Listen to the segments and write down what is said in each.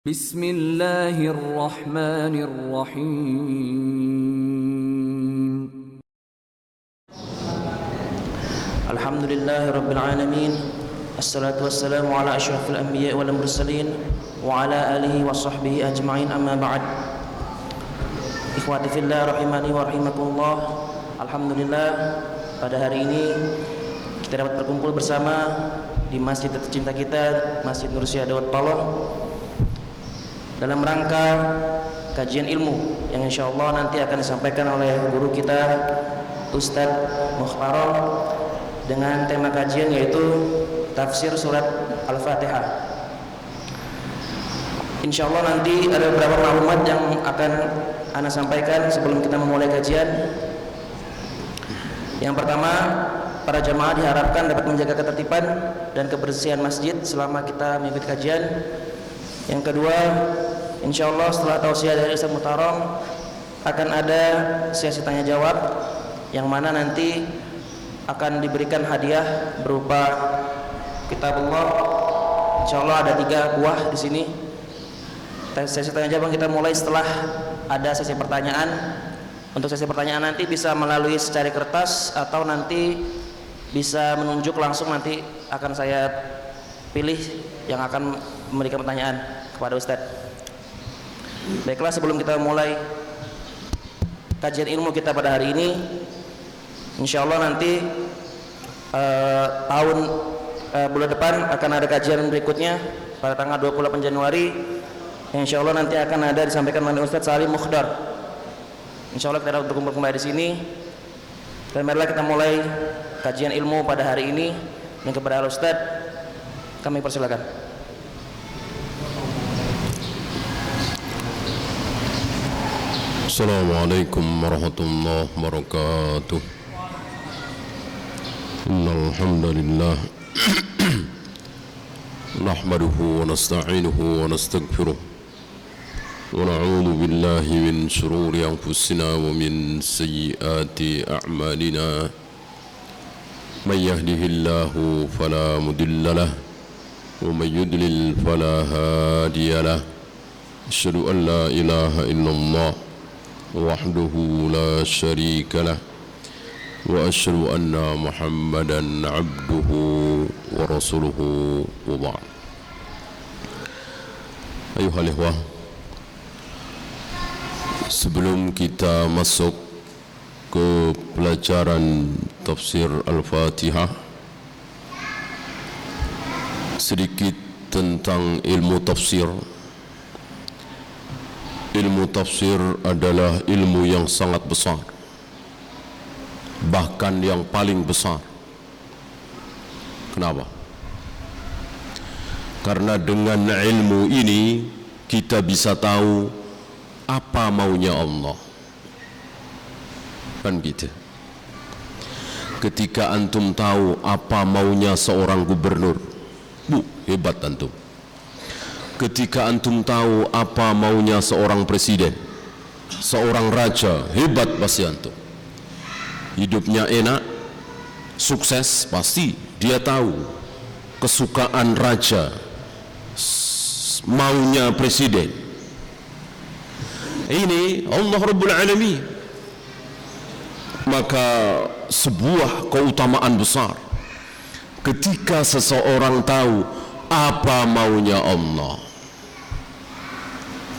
Bismillahirrahmanirrahim. Alhamdulillahirabbil alamin. Assalatu wassalamu ala asyrafil anbiya wal mursalin wa ala alihi wa sahbihi ajma'in, amma ba'd. Ikhwati fillah rahimani wa rahimakumullah. Alhamdulillah, pada hari ini kita dapat berkumpul bersama di masjid tercinta kita, Masjid Nur Syah Dawud Paloh, dalam rangka kajian ilmu yang insyaallah nanti akan disampaikan oleh guru kita Ustadz Mukhtarom dengan tema kajian yaitu tafsir surat Al-Fatihah. Insyaallah nanti ada beberapa maklumat yang akan ana sampaikan sebelum kita memulai kajian. Yang pertama, para jamaah diharapkan dapat menjaga ketertiban dan kebersihan masjid selama kita mengikuti kajian. Yang kedua, insyaallah setelah tausiah dari Ustaz Muhtarom akan ada sesi tanya jawab yang mana nanti akan diberikan hadiah berupa kitabullah. Insyaallah ada 3 buah di sini. Sesi tanya jawab kita mulai setelah ada sesi pertanyaan. Untuk sesi pertanyaan nanti bisa melalui secari kertas atau nanti bisa menunjuk langsung, nanti akan saya pilih yang akan memberikan pertanyaan kepada Ustadz. Baiklah, sebelum kita mulai kajian ilmu kita pada hari ini, insyaallah nanti bulan depan akan ada kajian berikutnya pada tanggal 28 Januari yang insyaallah nanti akan ada disampaikan oleh Ustadz Salim Mukhdar. Insyaallah kita berkumpul kembali di sini dan marilah kita mulai kajian ilmu pada hari ini. Dan kepada Al-Ustadz kami persilakan. Assalamualaikum warahmatullahi wabarakatuh. Innal hamdalillah nahmaduhu wa nasta'inuhu wa nastaghfiruh wa na'udzu billahi min shururi anfusina wa min sayyiati a'malina. May yahdihillahu fala mudilla lahu wa may yudlil fala hadiya lahu. Asyhadu an la ilaha illallah wahdahu la syarika lah wa asyhadu anna Muhammadan abduhu wa rasuluhu wa ba'd. Ayuhal ikhwah, sebelum kita masuk ke pelajaran tafsir Al-Fatihah, sedikit tentang ilmu tafsir. Ilmu tafsir adalah ilmu yang sangat besar, bahkan yang paling besar. Kenapa? Karena dengan ilmu ini kita bisa tahu apa maunya Allah. Kan gitu. Ketika antum tahu apa maunya seorang gubernur, hebat antum. Ketika antum tahu apa maunya seorang presiden, seorang raja, hebat pasti antum. Hidupnya enak, sukses, pasti dia tahu kesukaan raja, maunya presiden. Ini Allah Rabbul Alamin. Maka sebuah keutamaan besar ketika seseorang tahu apa maunya Allah.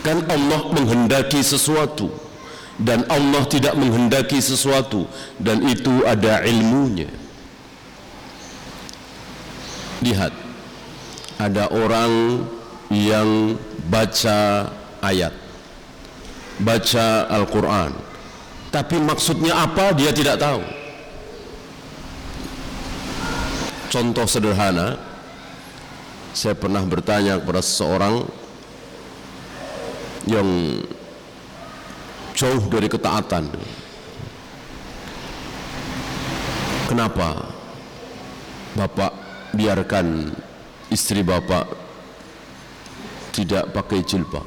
Kan Allah menghendaki sesuatu dan Allah tidak menghendaki sesuatu, dan itu ada ilmunya. Lihat, ada orang yang baca ayat, baca Al-Quran, tapi maksudnya apa dia tidak tahu. Contoh sederhana, saya pernah bertanya kepada seseorang yang jauh dari ketaatan, kenapa Bapak biarkan istri Bapak tidak pakai jilbab?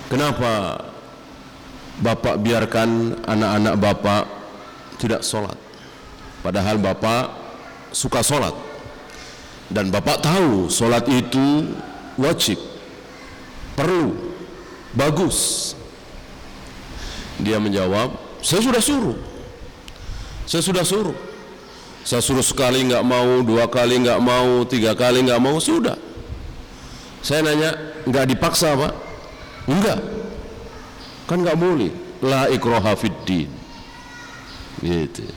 Kenapa Bapak biarkan anak-anak Bapak tidak sholat? Padahal Bapak suka sholat dan Bapak tahu sholat itu wajib. Perlu, bagus. Dia menjawab, saya sudah suruh. Saya suruh sekali nggak mau, 2 kali nggak mau, 3 kali nggak mau, sudah. Saya nanya, nggak dipaksa Pak? Enggak, kan nggak boleh. La ikraha fiddin. Gitu.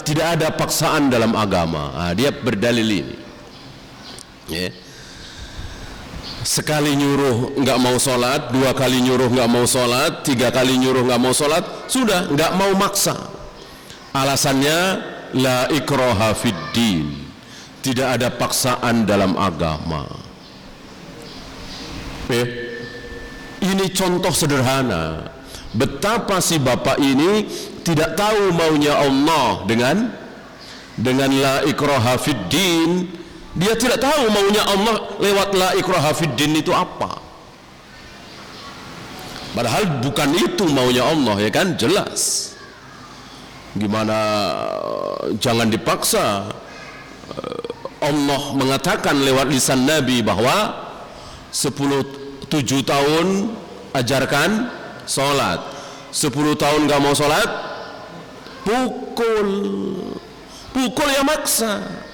Tidak ada paksaan dalam agama. Dia berdalil ini. Ya. Sekali nyuruh nggak mau sholat, 2 kali nyuruh nggak mau sholat, 3 kali nyuruh nggak mau sholat, sudah nggak mau maksa. Alasannya la ikraha fiddin, tidak ada paksaan dalam agama. Ini contoh sederhana betapa si bapak ini tidak tahu maunya Allah dengan la ikraha fiddin. Dia tidak tahu maunya Allah lewat la ikraha fiddin itu apa. Padahal bukan itu maunya Allah, ya kan? Jelas. Gimana jangan dipaksa. Allah mengatakan lewat lisan Nabi bahwa 7 tahun ajarkan sholat, 10 tahun gak mau sholat, pukul ya maksa.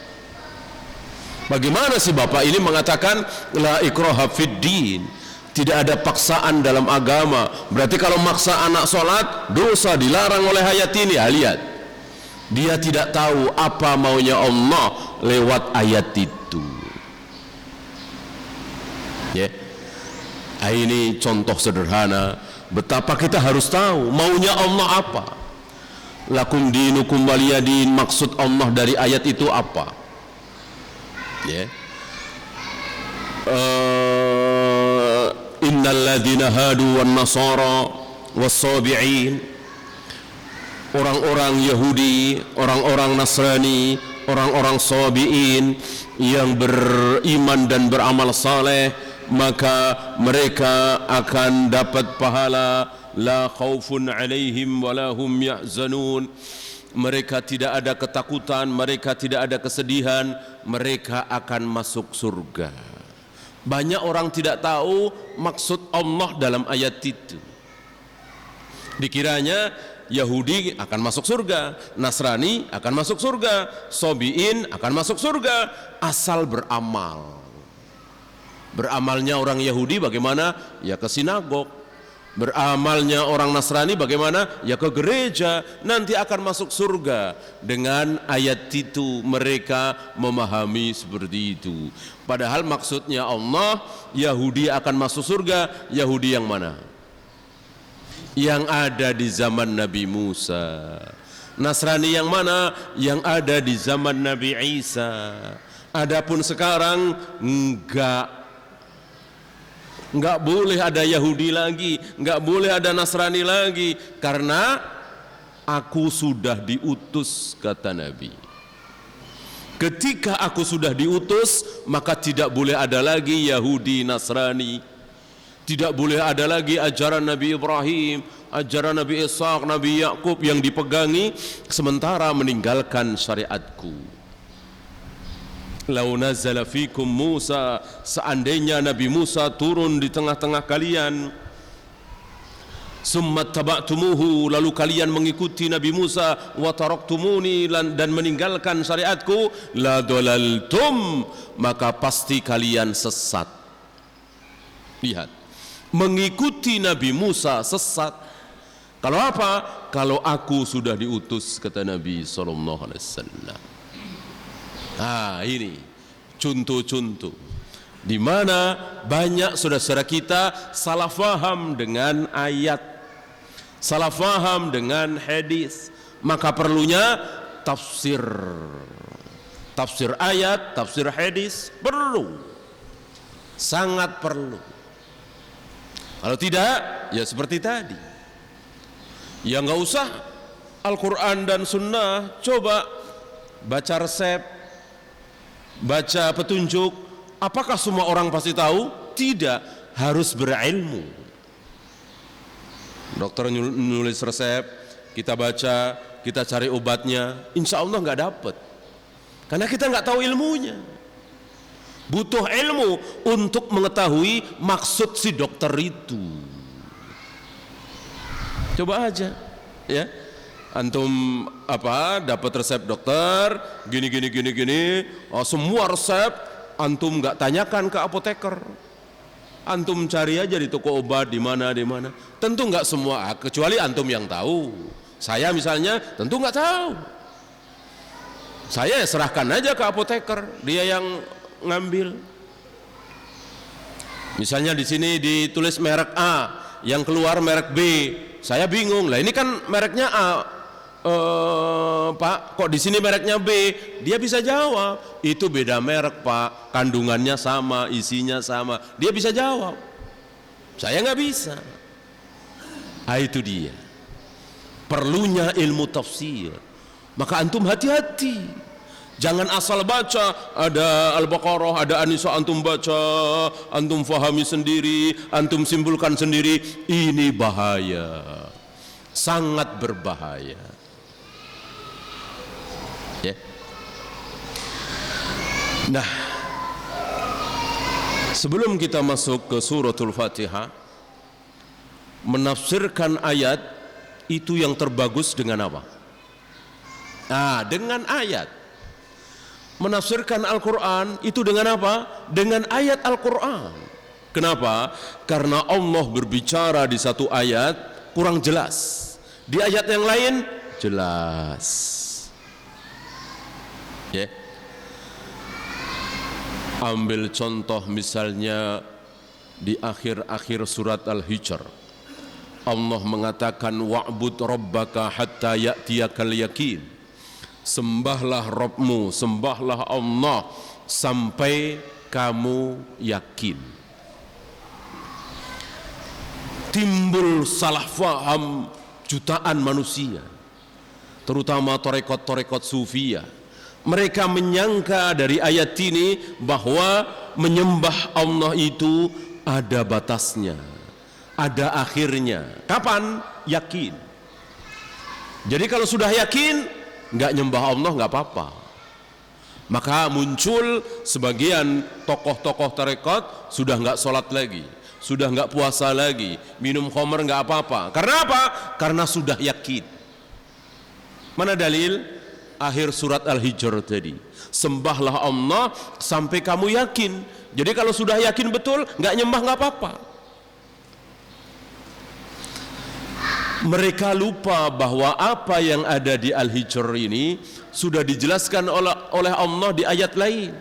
Bagaimana si bapak ini mengatakan la ikraha fiddin, tidak ada paksaan dalam agama? Berarti kalau maksa anak sholat dosa, dilarang oleh ayat ini. Lihat, dia tidak tahu apa maunya Allah lewat ayat itu. Ya, ini contoh sederhana betapa kita harus tahu maunya Allah apa. Lakum dinukum waliyadin, maksud Allah dari ayat itu apa? Ya. Innal ladzina hadu wan nasara was-sabi'in, orang-orang Yahudi, orang-orang Nasrani, orang-orang Sabi'in yang beriman dan beramal saleh, maka mereka akan dapat pahala la khaufun alaihim wala hum yahzanun. Mereka tidak ada ketakutan, mereka tidak ada kesedihan, mereka akan masuk surga. Banyak orang tidak tahu maksud Allah dalam ayat itu. Dikiranya Yahudi akan masuk surga, Nasrani akan masuk surga, Sabi'in akan masuk surga asal beramal. Beramalnya orang Yahudi bagaimana? Ya ke sinagog. Beramalnya orang Nasrani bagaimana? Ya ke gereja. Nanti akan masuk surga. Dengan ayat itu mereka memahami seperti itu. Padahal maksudnya Allah, Yahudi akan masuk surga. Yahudi yang mana? Yang ada di zaman Nabi Musa. Nasrani yang mana? Yang ada di zaman Nabi Isa. Adapun sekarang enggak boleh ada Yahudi lagi, enggak boleh ada Nasrani lagi, karena aku sudah diutus, kata Nabi. Ketika aku sudah diutus, maka tidak boleh ada lagi Yahudi, Nasrani. Tidak boleh ada lagi ajaran Nabi Ibrahim, ajaran Nabi Ishaq, Nabi Yakub yang dipegangi sementara meninggalkan syariatku. Lau nazala fikum Musa, seandainya Nabi Musa turun di tengah-tengah kalian, summa taba'tumuhu, lalu kalian mengikuti Nabi Musa, wa taraktumuni, dan meninggalkan syariatku, la dalaltum, maka pasti kalian sesat. Lihat, mengikuti Nabi Musa sesat. Kalau apa? Kalau aku sudah diutus, kata Nabi sallallahu alaihi wasallam. Ini contoh-contoh di mana banyak saudara-saudara kita salah faham dengan ayat, salah faham dengan hadis. Maka perlunya tafsir ayat, tafsir hadis, perlu, sangat perlu. Kalau tidak, ya seperti tadi, ya nggak usah Al-Quran dan Sunnah, coba baca resep, baca petunjuk. Apakah semua orang pasti tahu? Tidak, harus berilmu. Dokter nulis resep, kita baca, kita cari obatnya, insya Allah nggak dapat, karena kita nggak tahu ilmunya. Butuh ilmu untuk mengetahui maksud si dokter itu. Coba aja, ya. Antum dapat resep dokter gini, semua resep antum nggak tanyakan ke apoteker. Antum cari aja di toko obat di mana. Tentu nggak semua, kecuali antum yang tahu. Saya misalnya tentu nggak tahu. Saya serahkan aja ke apoteker, dia yang ngambil. Misalnya di sini ditulis merek A, yang keluar merek B. Saya bingung, lah ini kan mereknya A, Pak, kok di sini mereknya B? Dia bisa jawab, itu beda merek Pak, kandungannya sama, isinya sama. Dia bisa jawab. Saya nggak bisa. Itu dia. Perlunya ilmu tafsir. Maka antum hati-hati. Jangan asal baca, ada Al-Baqarah, ada An-Nisa, antum baca, antum fahami sendiri, antum simpulkan sendiri. Ini bahaya, sangat berbahaya. Ya. Nah, sebelum kita masuk ke suratul Fatihah, menafsirkan ayat itu yang terbagus dengan apa? Dengan ayat. Menafsirkan Al-Quran itu dengan apa? Dengan ayat Al-Quran. Kenapa? Karena Allah berbicara di satu ayat kurang jelas, di ayat yang lain jelas. Ya. Ambil contoh misalnya di akhir-akhir surat Al-Hijr, Allah mengatakan wa'bud rabbaka hatta ya'tiyakal yakin. Sembahlah Rabbmu, sembahlah Allah sampai kamu yakin. Timbul salah faham jutaan manusia, terutama tarekat-tarekat sufiyah. Mereka menyangka dari ayat ini bahwa menyembah Allah itu ada batasnya, ada akhirnya. Kapan? Yakin. Jadi kalau sudah yakin nggak nyembah Allah nggak apa-apa. Maka muncul sebagian tokoh-tokoh tarekat sudah nggak sholat lagi, sudah nggak puasa lagi, minum khamr nggak apa-apa. Karena apa? Karena sudah yakin. Mana dalil? Akhir surat Al-Hijr tadi, sembahlah Allah sampai kamu yakin. Jadi kalau sudah yakin betul, nggak nyembah nggak apa-apa. Mereka lupa bahwa apa yang ada di Al-Hijr ini sudah dijelaskan oleh Allah di ayat lain.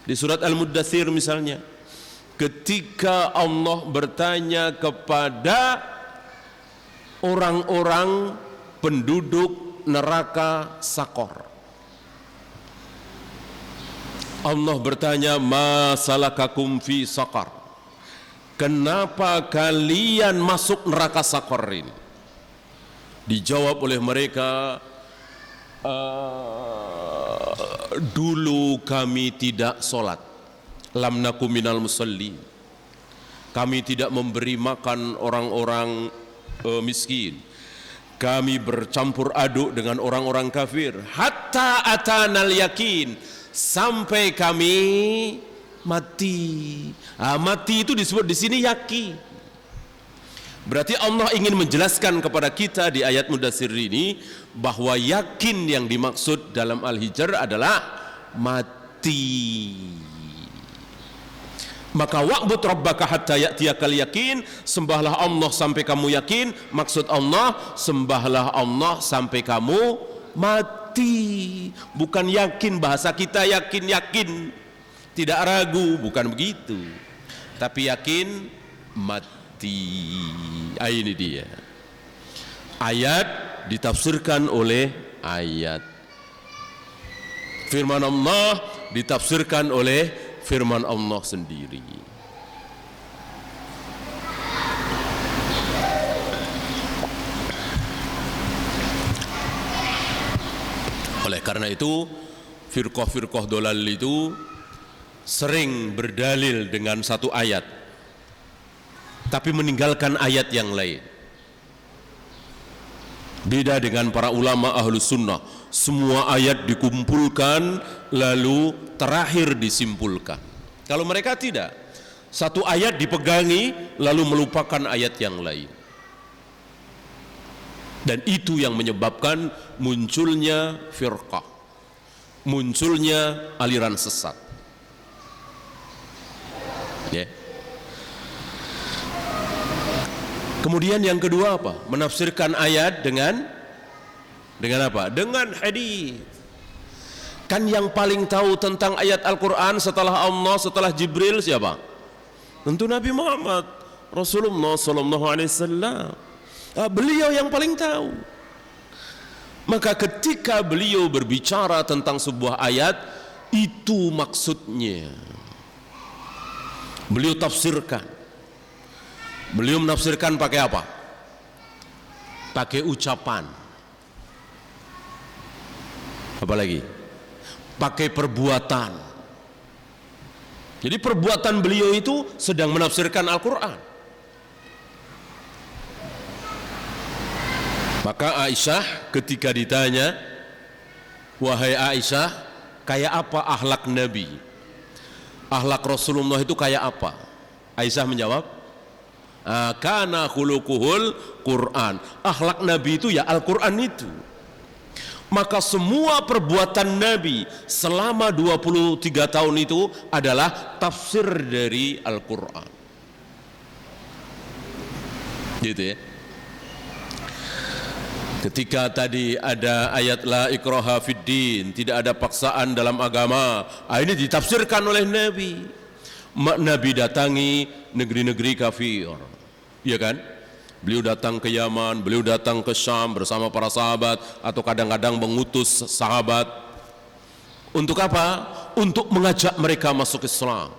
Di surat Al-Muddathir misalnya, ketika Allah bertanya kepada orang-orang penduduk neraka Sakor, Allah bertanya, ma salakakum fi Sakar, kenapa kalian masuk neraka Sakor ini? Dijawab oleh mereka, dulu kami tidak sholat, lam naku minal musallin, kami tidak memberi makan orang-orang miskin, kami bercampur aduk dengan orang-orang kafir, hatta atanal yakin, sampai kami mati. Mati itu disebut di sini yakin. Berarti Allah ingin menjelaskan kepada kita di ayat Mudaththir ini bahwa yakin yang dimaksud dalam Al-Hijr adalah mati. Maka wa'bud rabbaka hatta ya'tiyakal yakin, sembahlah Allah sampai kamu yakin. Maksud Allah, sembahlah Allah sampai kamu mati. Bukan yakin, bahasa kita yakin-yakin, tidak ragu, bukan begitu. Tapi yakin mati. Ini dia. Ayat ditafsirkan oleh ayat. Firman Allah ditafsirkan oleh firman Allah sendiri. Oleh karena itu, firqah-firqah dolal itu sering berdalil dengan satu ayat, tapi meninggalkan ayat yang lain. Beda dengan para ulama ahlus sunnah, semua ayat dikumpulkan lalu terakhir disimpulkan. Kalau mereka tidak, satu ayat dipegangi lalu melupakan ayat yang lain. Dan itu yang menyebabkan munculnya firqah, munculnya aliran sesat. Ya. Kemudian yang kedua apa? Menafsirkan ayat dengan apa? Dengan hadis. Kan yang paling tahu tentang ayat Al-Quran setelah Allah, setelah Jibril siapa? Tentu Nabi Muhammad, Rasulullah sallallahu alaihi wasallam. Beliau yang paling tahu. Maka ketika beliau berbicara tentang sebuah ayat, itu maksudnya. Beliau tafsirkan. Beliau menafsirkan pakai apa? Pakai ucapan. Apalagi? Pakai perbuatan. Jadi perbuatan beliau itu sedang menafsirkan Al-Quran. Maka Aisyah ketika ditanya, wahai Aisyah, kayak apa akhlak Nabi? Akhlak Rasulullah itu kayak apa? Aisyah menjawab, kana khuluquhul Quran. Akhlak Nabi itu ya Al-Quran itu. Maka semua perbuatan Nabi selama 23 tahun itu adalah tafsir dari Al-Quran. Gitu ya. Ketika tadi ada ayat la ikraha fiddin, tidak ada paksaan dalam agama, ini ditafsirkan oleh Nabi. Nabi datangi negeri-negeri kafir, ya kan? Beliau datang ke Yaman, beliau datang ke Syam bersama para sahabat, atau kadang-kadang mengutus sahabat. Untuk apa? Untuk mengajak mereka masuk Islam.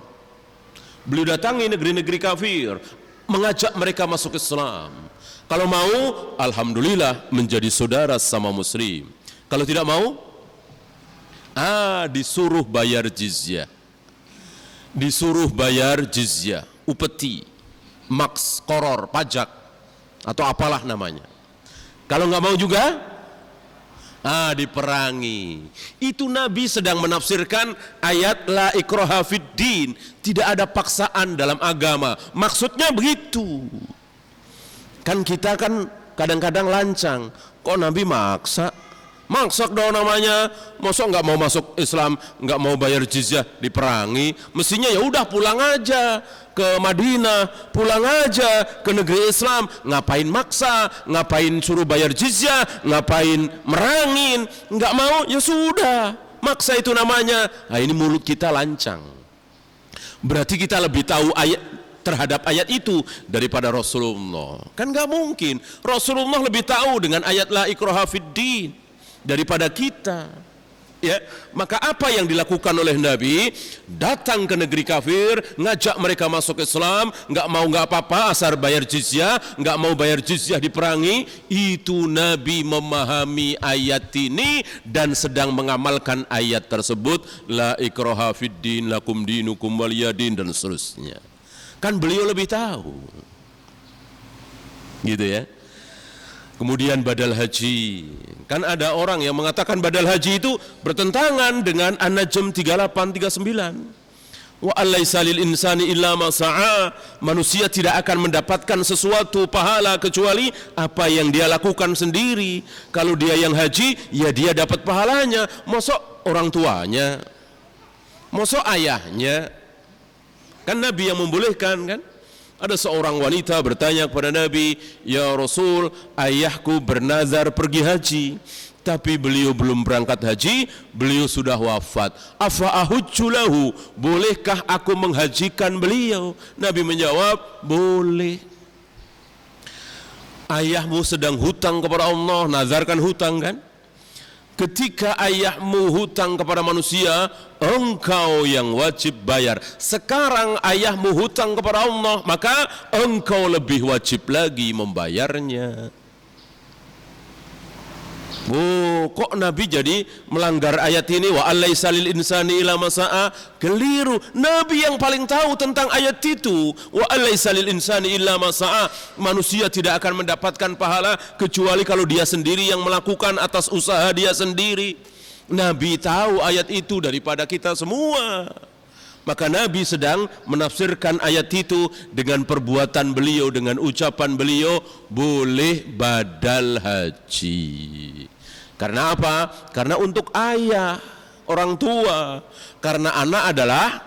Beliau datangi negeri-negeri kafir, mengajak mereka masuk Islam. Kalau mau, alhamdulillah menjadi saudara sama muslim. Kalau tidak mau, disuruh bayar jizyah. Disuruh bayar jizyah, upeti, maks, koror, pajak, atau apalah namanya. Kalau nggak mau juga, diperangi. Itu Nabi sedang menafsirkan ayat la ikraha fiddin, tidak ada paksaan dalam agama. Maksudnya begitu. Kan kita kan kadang-kadang lancang, kok Nabi maksa? Maksa dong namanya. Masa nggak mau masuk Islam, nggak mau bayar jizyah, diperangi? Mestinya ya udah pulang aja ke Madinah, pulang aja ke negeri Islam. Ngapain maksa? Ngapain suruh bayar jizyah? Ngapain merangin? Nggak mau? Ya sudah, maksa itu namanya. Nah, ini mulut kita lancang. Berarti kita lebih tahu ayat terhadap ayat itu daripada Rasulullah. Kan nggak mungkin. Rasulullah lebih tahu dengan ayat la ikraha fiddin daripada kita. Ya, maka apa yang dilakukan oleh Nabi? Datang ke negeri kafir, ngajak mereka masuk Islam, nggak mau nggak apa-apa, asal bayar jizyah, nggak mau bayar jizyah diperangi. Itu Nabi memahami ayat ini dan sedang mengamalkan ayat tersebut, la ikraha fiddin lakum dinukum waliyadin, dan seterusnya. Kan beliau lebih tahu, gitu ya. Kemudian badal haji, kan ada orang yang mengatakan badal haji itu bertentangan dengan An-Najm 38:39. Wa alaysa lil insani illa ma sa'a, manusia tidak akan mendapatkan sesuatu pahala kecuali apa yang dia lakukan sendiri. Kalau dia yang haji, ya dia dapat pahalanya. Mosok orang tuanya, mosok ayahnya. Kan Nabi yang membolehkan kan? Ada seorang wanita bertanya kepada Nabi, ya Rasul, ayahku bernazar pergi haji, tapi beliau belum berangkat haji, beliau sudah wafat. Afa ahujju lahu, bolehkah aku menghajikan beliau? Nabi menjawab, boleh. Ayahmu sedang hutang kepada Allah, nazarkan hutang kan? Ketika ayahmu hutang kepada manusia, engkau yang wajib bayar. Sekarang ayahmu hutang kepada Allah, maka engkau lebih wajib lagi membayarnya. Oh, kok Nabi jadi melanggar ayat ini? Wa alaisa lil insani illa ma sa'a? Keliru. Nabi yang paling tahu tentang ayat itu. Wa alaisa lil insani illa ma sa'a. Manusia tidak akan mendapatkan pahala kecuali kalau dia sendiri yang melakukan atas usaha dia sendiri. Nabi tahu ayat itu daripada kita semua. Maka Nabi sedang menafsirkan ayat itu dengan perbuatan beliau, dengan ucapan beliau, boleh badal haji. Karena apa? Karena untuk ayah, orang tua. Karena anak adalah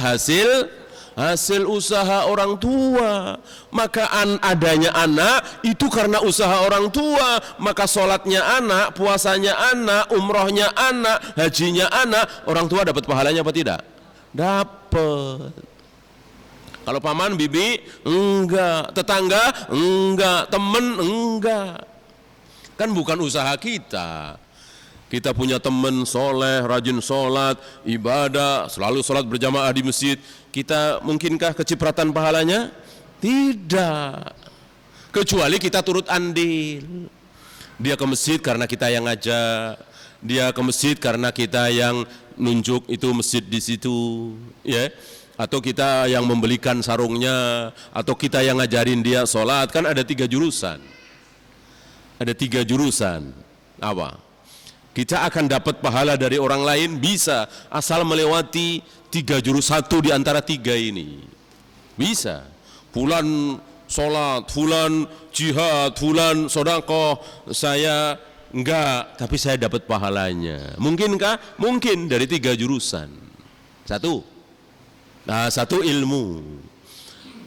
hasil usaha orang tua. Maka adanya anak itu karena usaha orang tua. Maka sholatnya anak, puasanya anak, umrohnya anak, hajinya anak. Orang tua dapat pahalanya apa tidak? Dapat. Kalau paman, bibi, enggak. Tetangga, enggak. Temen, enggak. Kan bukan usaha kita. Kita punya teman soleh, rajin sholat, ibadah, selalu sholat berjamaah di masjid. Kita mungkinkah kecipratan pahalanya? Tidak. Kecuali kita turut andil. Dia ke masjid karena kita yang ngajak. Dia ke masjid karena kita yang nunjuk itu masjid di situ, ya. Atau kita yang membelikan sarungnya, atau kita yang ngajarin dia sholat. Kan ada 3 jurusan. Ada 3 jurusan. Apa? Kita akan dapat pahala dari orang lain bisa asal melewati 3 jurus, 1 di antara 3 ini. Bisa. Fulan sholat, fulan jihad, fulan sedekah, saya enggak, tapi saya dapat pahalanya. Mungkinkah? Mungkin dari 3 jurusan. 1. Nah, 1 ilmu.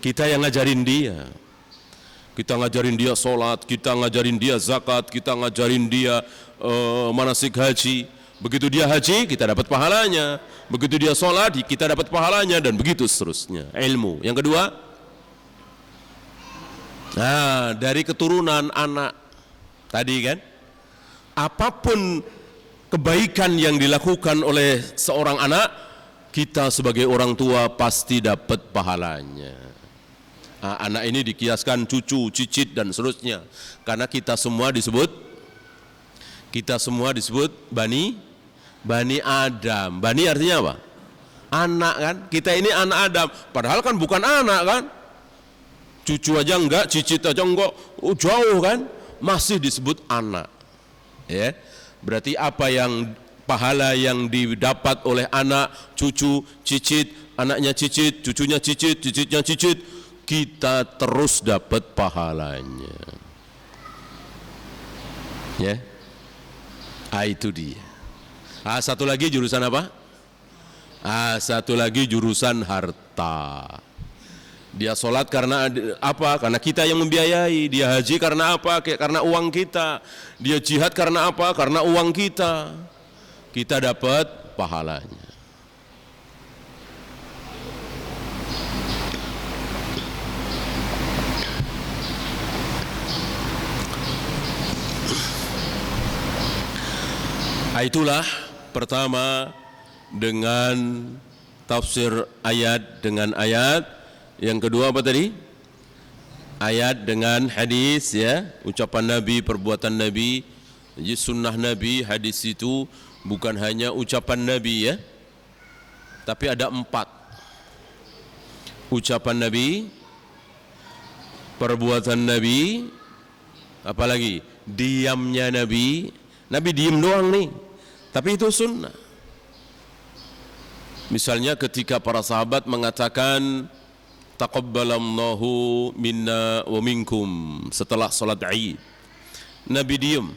Kita yang ngajarin dia. Kita ngajarin dia sholat, kita ngajarin dia zakat, kita ngajarin dia manasik haji. Begitu dia haji, kita dapat pahalanya. Begitu dia sholat, kita dapat pahalanya, dan begitu seterusnya. Ilmu. Yang kedua, nah, dari keturunan anak tadi kan, apapun kebaikan yang dilakukan oleh seorang anak, kita sebagai orang tua pasti dapat pahalanya. Nah, anak ini dikiaskan cucu, cicit, dan seterusnya. Karena kita semua disebut Bani Adam. Bani artinya apa? Anak kan? Kita ini anak Adam. Padahal kan bukan anak kan? Cucu aja enggak, cicit aja enggak, jauh kan? Masih disebut anak. Ya. Berarti apa yang pahala yang didapat oleh anak, cucu, cicit, anaknya cicit, cucunya cicit, cicitnya cicit, kita terus dapat pahalanya. Ya. Itu dia. Satu lagi jurusan apa? Satu lagi jurusan harta. Dia sholat karena apa? Karena kita yang membiayai. Dia haji karena apa? Karena uang kita. Dia jihad karena apa? Karena uang kita. Kita dapat pahalanya. Itulah pertama dengan tafsir ayat dengan ayat. Yang kedua apa tadi? Ayat dengan hadis, ya, ucapan Nabi, perbuatan Nabi. Jadi sunnah Nabi, hadis itu bukan hanya ucapan Nabi, ya, tapi ada 4. Ucapan Nabi, perbuatan Nabi, apalagi diamnya Nabi. Nabi diem doang nih, tapi itu sunnah. Misalnya ketika para sahabat mengatakan taqabbalallahu minna wa minkum setelah salat Id, Nabi diem.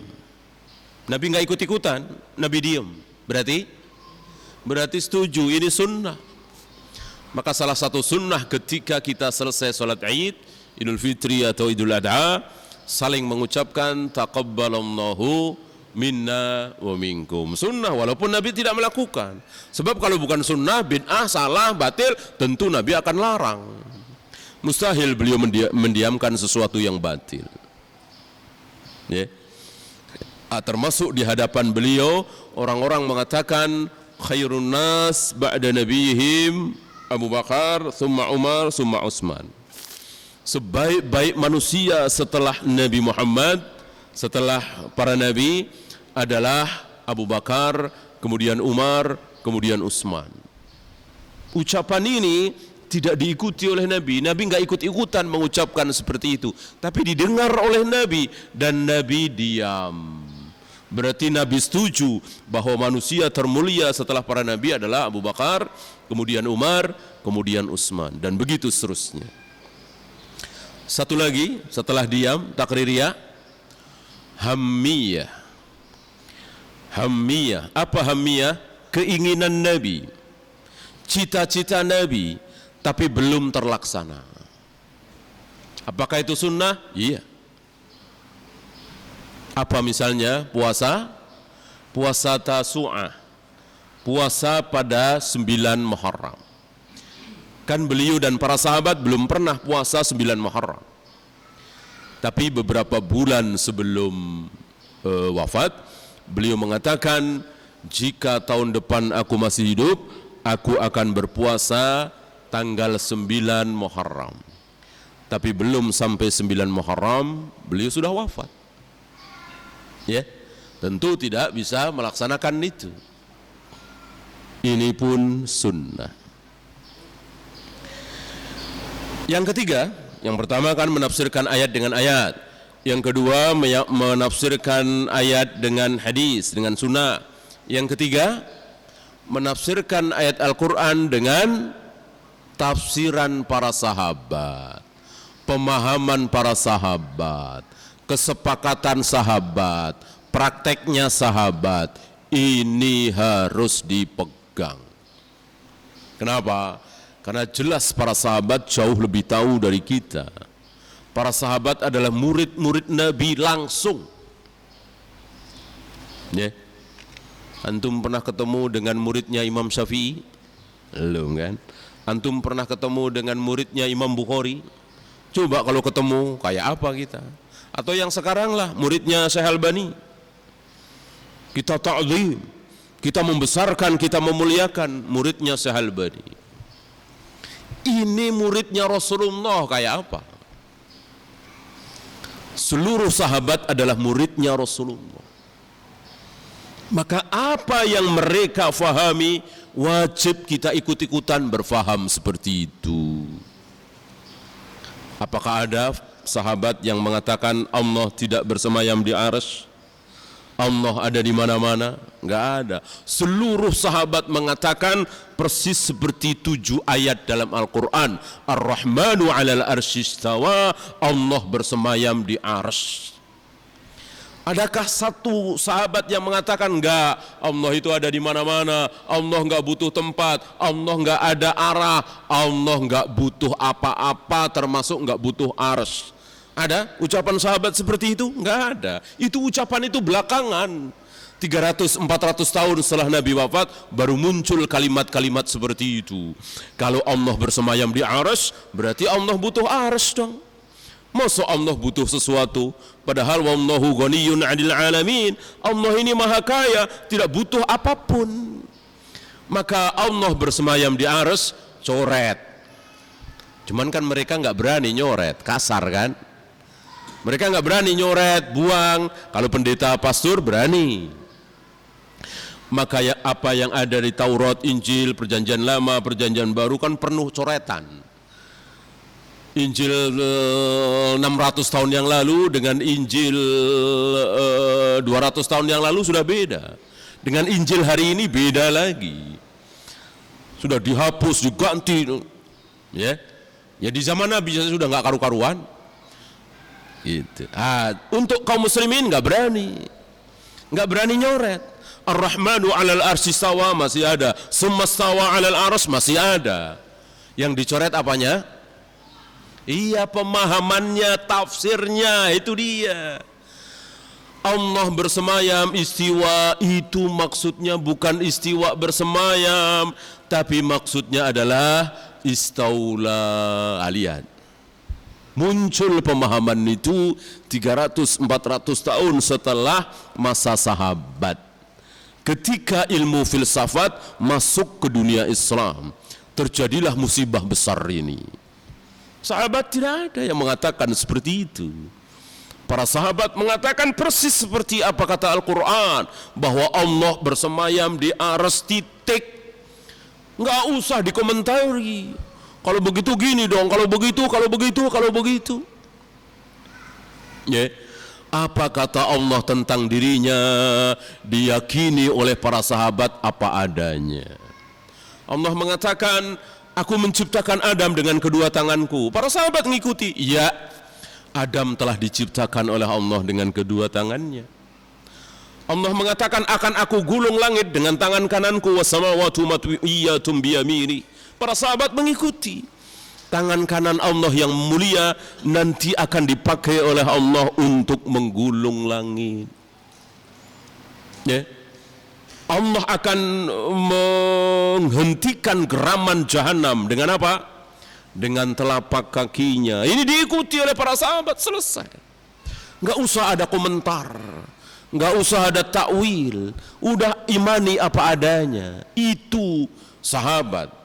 Nabi enggak ikut-ikutan, Nabi diem. Berarti setuju, ini sunnah. Maka salah satu sunnah ketika kita selesai salat Id, Idul Fitri atau Idul Adha, saling mengucapkan taqabbalallahu minna wa minkum. Sunnah walaupun Nabi tidak melakukan. Sebab kalau bukan sunnah, bid'ah, salah, batil, tentu Nabi akan larang. Mustahil beliau mendiamkan sesuatu yang batil. Ya. Termasuk di hadapan beliau orang-orang mengatakan khairun nas ba'da nabiyihim Abu Bakar, thumma Umar, thumma Utsman. Sebaik-baik manusia setelah Nabi Muhammad, setelah para nabi adalah Abu Bakar, kemudian Umar, kemudian Utsman. Ucapan ini tidak diikuti oleh Nabi. Nabi nggak ikut-ikutan mengucapkan seperti itu, tapi didengar oleh Nabi dan Nabi diam. Berarti Nabi setuju bahwa manusia termulia setelah para Nabi adalah Abu Bakar, kemudian Umar, kemudian Utsman, dan begitu seterusnya. Satu lagi setelah diam, takririyah, hammiyah. Hammiyah, apa hammiyah? Keinginan Nabi, cita-cita Nabi, tapi belum terlaksana. Apakah itu sunnah? Iya. Apa misalnya? Puasa Tasu'ah, puasa pada 9 Muharram. Kan beliau dan para sahabat belum pernah puasa 9 Muharram. Tapi beberapa bulan sebelum wafat, beliau mengatakan, jika tahun depan aku masih hidup, aku akan berpuasa tanggal 9 Muharram. Tapi belum sampai 9 Muharram, beliau sudah wafat. Ya, tentu tidak bisa melaksanakan itu. Ini pun sunnah. Yang ketiga, yang pertama kan menafsirkan ayat dengan ayat. Yang kedua menafsirkan ayat dengan hadis, dengan sunnah. Yang ketiga, menafsirkan ayat Al-Quran dengan tafsiran para sahabat, pemahaman para sahabat, kesepakatan sahabat, prakteknya sahabat. Ini harus dipegang. Kenapa? Karena jelas para sahabat jauh lebih tahu dari kita. Para sahabat adalah murid-murid Nabi langsung. Ya. Antum pernah ketemu dengan muridnya Imam Syafi'i? Belum kan? Antum pernah ketemu dengan muridnya Imam Bukhari? Coba kalau ketemu, kayak apa kita? Atau yang sekarang lah, muridnya Syekh Albani. Kita ta'zim, kita membesarkan, kita memuliakan muridnya Syekh Albani. Ini muridnya Rasulullah kayak apa? Seluruh sahabat adalah muridnya Rasulullah. Maka apa yang mereka fahami, wajib kita ikut-ikutan berfaham seperti itu. Apakah ada sahabat yang mengatakan Allah tidak bersemayam di arsy? Allah ada di mana-mana? Enggak ada. Seluruh sahabat mengatakan persis seperti 7 ayat dalam Al-Quran. Ar-Rahmanu 'alal arsy istawa, Allah bersemayam di arsy. Adakah satu sahabat yang mengatakan enggak, Allah itu ada di mana-mana, Allah enggak butuh tempat, Allah enggak ada arah, Allah enggak butuh apa-apa, termasuk enggak butuh arsy? Ada ucapan sahabat seperti itu? Enggak ada. Itu ucapan itu belakangan. 300-400 tahun setelah Nabi wafat baru muncul kalimat-kalimat seperti itu. Kalau Allah bersemayam di arsy, berarti Allah butuh arsy dong. Masa Allah butuh sesuatu? Padahal wallahu ghaniyun 'anil alamin. Allah ini maha kaya, tidak butuh apapun. Maka Allah bersemayam di arsy, coret. Cuman kan mereka enggak berani nyoret, kasar kan? Mereka enggak berani nyoret, buang. Kalau pendeta pastor berani. Maka ya, apa yang ada di Taurat, Injil, Perjanjian Lama, Perjanjian Baru kan penuh coretan. Injil 600 tahun yang lalu dengan Injil 200 tahun yang lalu sudah beda. Dengan Injil hari ini beda lagi. Sudah dihapus, diganti. Ya, ya di zaman Nabi sudah enggak karu-karuan. Gitu. Untuk kaum muslimin enggak berani nyoret. Ar-Rahmanu 'alal arsy istawa masih ada, summa stawa 'alal arsy masih ada. Yang dicoret apanya? Iya, pemahamannya, tafsirnya, itu dia. Allah bersemayam, istiwa itu maksudnya bukan istiwa bersemayam, tapi maksudnya adalah istaula aliyat. Muncul pemahaman itu 300-400 tahun setelah masa sahabat. Ketika ilmu filsafat masuk ke dunia Islam, terjadilah musibah besar ini. Sahabat tidak ada yang mengatakan seperti itu. Para sahabat mengatakan persis seperti apa kata Al-Quran, bahwa Allah bersemayam di aras, titik. Nggak usah dikomentari. Kalau begitu gini dong, kalau begitu, kalau begitu, kalau begitu. Ya. Apa kata Allah tentang dirinya, diyakini oleh para sahabat apa adanya. Allah mengatakan, aku menciptakan Adam dengan kedua tanganku. Para sahabat mengikuti, ya, Adam telah diciptakan oleh Allah dengan kedua tangannya. Allah mengatakan, akan aku gulung langit dengan tangan kananku, wasamawatu matwiyyatum biyamini. Para sahabat mengikuti. Tangan kanan Allah yang mulia nanti akan dipakai oleh Allah untuk menggulung langit. Ya. Allah akan menghentikan geraman jahanam dengan apa? Dengan telapak kakinya. Ini diikuti oleh para sahabat, selesai. Enggak usah ada komentar, enggak usah ada takwil, udah imani apa adanya. Itu sahabat.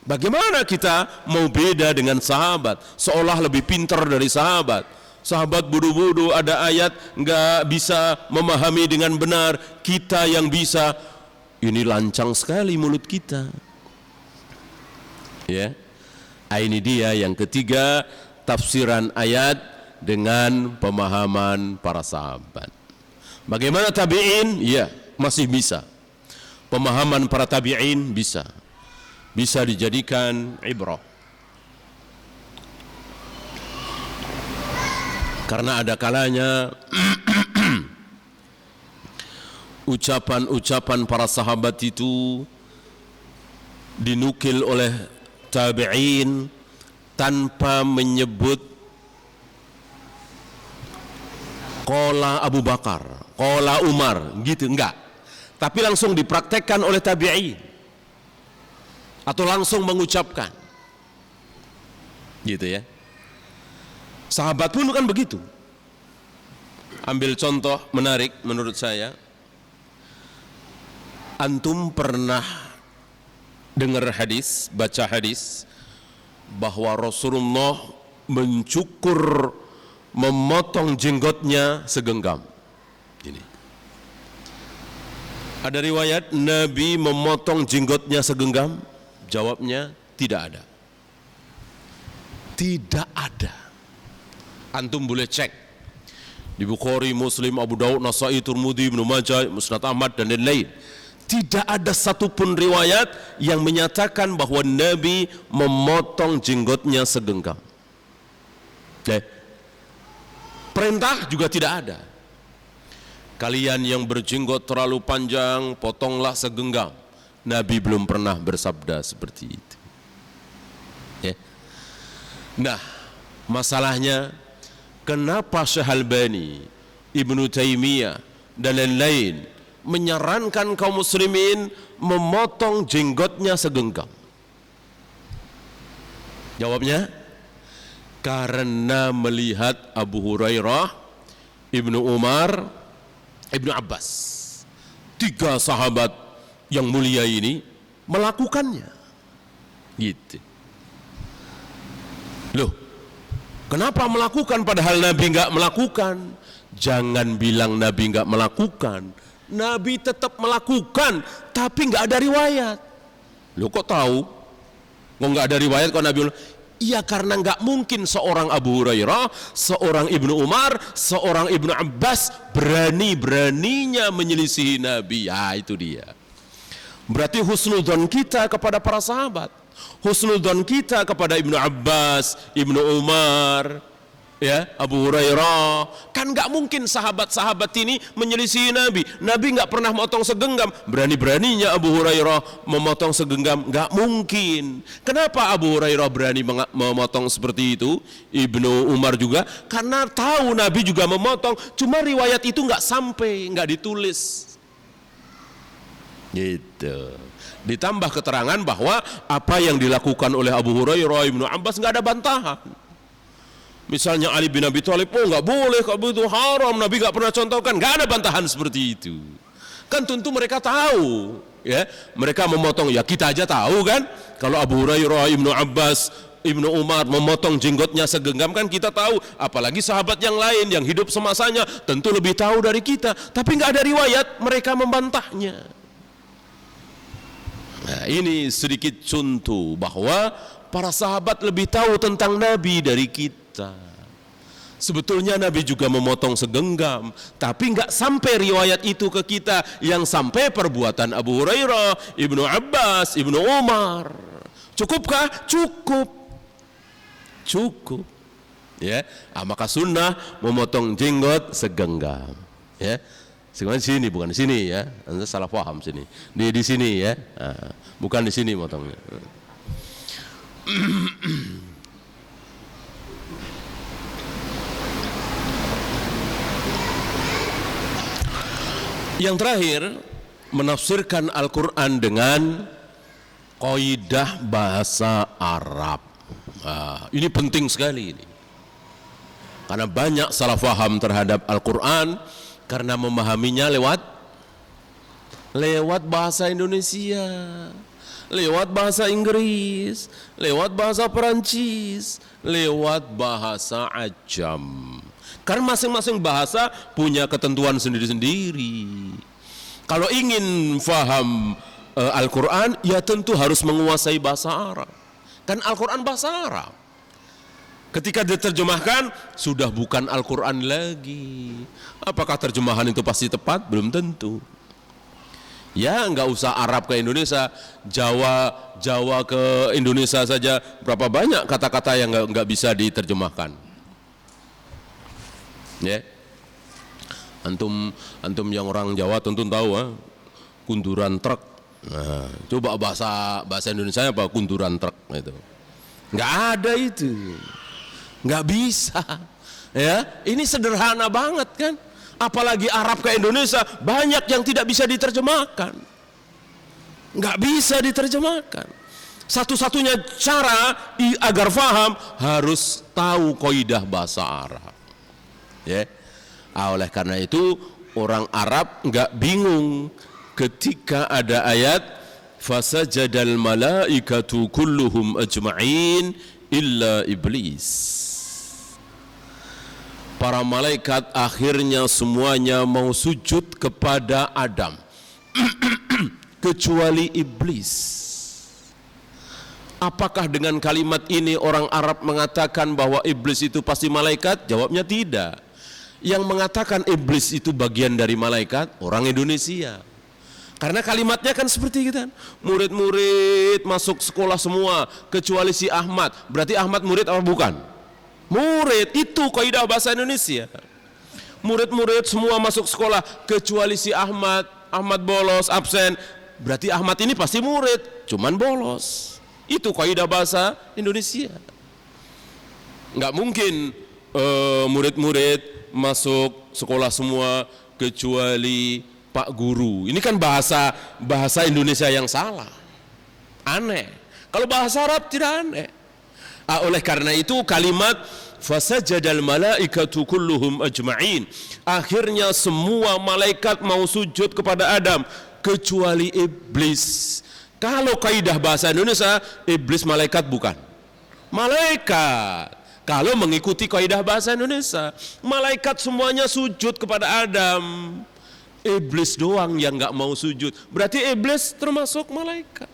Bagaimana kita mau beda dengan sahabat, seolah lebih pintar dari sahabat? Sahabat bodoh-bodoh, ada ayat enggak bisa memahami dengan benar, kita yang bisa. Ini lancang sekali mulut kita. Ya. Ini dia yang ketiga, tafsiran ayat dengan pemahaman para sahabat. Bagaimana tabi'in? Ya, masih bisa. Pemahaman para tabi'in bisa dijadikan ibrah. Karena ada kalanya ucapan-ucapan para sahabat itu dinukil oleh tabi'in tanpa menyebut qala Abu Bakar, qala Umar, gitu, enggak. Tapi langsung dipraktekkan oleh tabi'in. Atau langsung mengucapkan, gitu ya. Sahabat pun kan begitu. Ambil contoh menarik menurut saya. Antum pernah dengar hadis, baca hadis, bahwa Rasulullah mencukur, memotong jenggotnya segenggam. Ini. Ada riwayat Nabi memotong jenggotnya segenggam? Jawabnya tidak ada. Tidak ada. Antum boleh cek di Bukhari, Muslim, Abu Daud, Nasai, Tirmidzi, Ibnu Majah, Musnad Ahmad dan lain-lain. Tidak ada satupun riwayat yang menyatakan bahwa Nabi memotong jenggotnya segenggam. Perintah juga tidak ada. Kalian yang berjenggot terlalu panjang, potonglah segenggam. Nabi belum pernah bersabda seperti itu. Ya. Nah, masalahnya kenapa Syekh Albani, Ibnu Taimiyah dan lain-lain menyarankan kaum muslimin memotong jenggotnya segenggam? Jawabnya, karena melihat Abu Hurairah, Ibnu Umar, Ibnu Abbas, 3 sahabat yang mulia ini melakukannya. Gitu. Loh, kenapa melakukan padahal Nabi enggak melakukan? Jangan bilang Nabi enggak melakukan. Nabi tetap melakukan, tapi enggak ada riwayat. Loh, kok tahu? Kok enggak ada riwayat kok Nabi? Iya, karena enggak mungkin seorang Abu Hurairah, seorang Ibnu Umar, seorang Ibnu Abbas berani-beraninya menyelisihi Nabi. Ya, itu dia. Berarti husnudzon kita kepada para sahabat, husnudzon kita kepada Ibnu Abbas, Ibnu Umar, ya, Abu Hurairah. Kan nggak mungkin sahabat-sahabat ini menyelisihi Nabi. Nabi nggak pernah memotong segenggam, berani-beraninya Abu Hurairah memotong segenggam, nggak mungkin. Kenapa Abu Hurairah berani memotong seperti itu? Ibnu Umar juga, karena tahu Nabi juga memotong, cuma riwayat itu nggak sampai, nggak ditulis. Gitu. Ditambah keterangan bahwa apa yang dilakukan oleh Abu Hurairah, Ibnu Abbas nggak ada bantahan. Misalnya Ali bin Abi Thalib, oh nggak boleh, kalau itu haram, Nabi nggak pernah contohkan, nggak ada bantahan seperti itu. Kan tentu mereka tahu, ya, mereka memotong, ya kita aja tahu kan, kalau Abu Hurairah, Ibnu Abbas, Ibnu Umar memotong jenggotnya segenggam, kan kita tahu. Apalagi sahabat yang lain yang hidup semasanya tentu lebih tahu dari kita. Tapi nggak ada riwayat mereka membantahnya. Nah, ini sedikit contoh bahwa para sahabat lebih tahu tentang Nabi dari kita. Sebetulnya Nabi juga memotong segenggam, tapi nggak sampai riwayat itu ke kita. Yang sampai perbuatan Abu Hurairah, Ibnu Abbas, Ibnu Umar. Cukupkah? Cukup. Ya, maka sunnah memotong jenggot segenggam. Ya, sebenarnya sini, bukan di sini ya. Anda salah paham sini. Di sini ya, bukan di sini motongnya. Yang terakhir, menafsirkan Al-Quran dengan kaidah bahasa Arab. Nah, ini penting sekali ini. Karena banyak salah faham terhadap Al-Quran karena memahaminya lewat bahasa Indonesia, lewat bahasa Inggris, lewat bahasa Perancis, lewat bahasa Ajam. Karena masing-masing bahasa punya ketentuan sendiri-sendiri. Kalau ingin faham Al-Quran, ya tentu harus menguasai bahasa Arab. Kan Al-Quran bahasa Arab. Ketika diterjemahkan, sudah bukan Al-Quran lagi. Apakah terjemahan itu pasti tepat? Belum tentu. Ya nggak usah Arab ke Indonesia, Jawa ke Indonesia saja, berapa banyak kata-kata yang nggak bisa diterjemahkan. Ya, antum yang orang Jawa tentu tahu kunduran truk. Nah, coba bahasa Indonesia apa kunduran truk itu? Nggak ada itu, nggak bisa. Ya, ini sederhana banget kan? Apalagi Arab ke Indonesia banyak yang tidak bisa diterjemahkan, nggak bisa diterjemahkan. Satu-satunya cara agar faham harus tahu kaidah bahasa Arab. Ya, oleh karena itu orang Arab nggak bingung ketika ada ayat fasajadal malaikatu kulluhum ajma'in illa iblis. Para malaikat akhirnya semuanya mau sujud kepada Adam kecuali iblis. Apakah dengan kalimat ini orang Arab mengatakan bahwa iblis itu pasti malaikat? Jawabnya tidak. Yang mengatakan iblis itu bagian dari malaikat orang Indonesia. Karena kalimatnya kan seperti itu kan. Murid-murid masuk sekolah semua kecuali si Ahmad. Berarti Ahmad murid apa bukan? Murid, itu kaidah bahasa Indonesia. Murid-murid semua masuk sekolah kecuali si Ahmad. Ahmad bolos, absen. Berarti Ahmad ini pasti murid, cuman bolos. Itu kaidah bahasa Indonesia. Nggak mungkin murid-murid masuk sekolah semua kecuali Pak Guru. Ini kan bahasa Indonesia yang salah, aneh. Kalau bahasa Arab tidak aneh. Oleh karena itu kalimat fasajadal malaikatu kulluhum ajma'in, akhirnya semua malaikat mau sujud kepada Adam kecuali iblis. Kalau kaidah bahasa Indonesia, iblis malaikat bukan? Malaikat. Kalau mengikuti kaidah bahasa Indonesia, malaikat semuanya sujud kepada Adam. Iblis doang yang nggak mau sujud. Berarti iblis termasuk malaikat.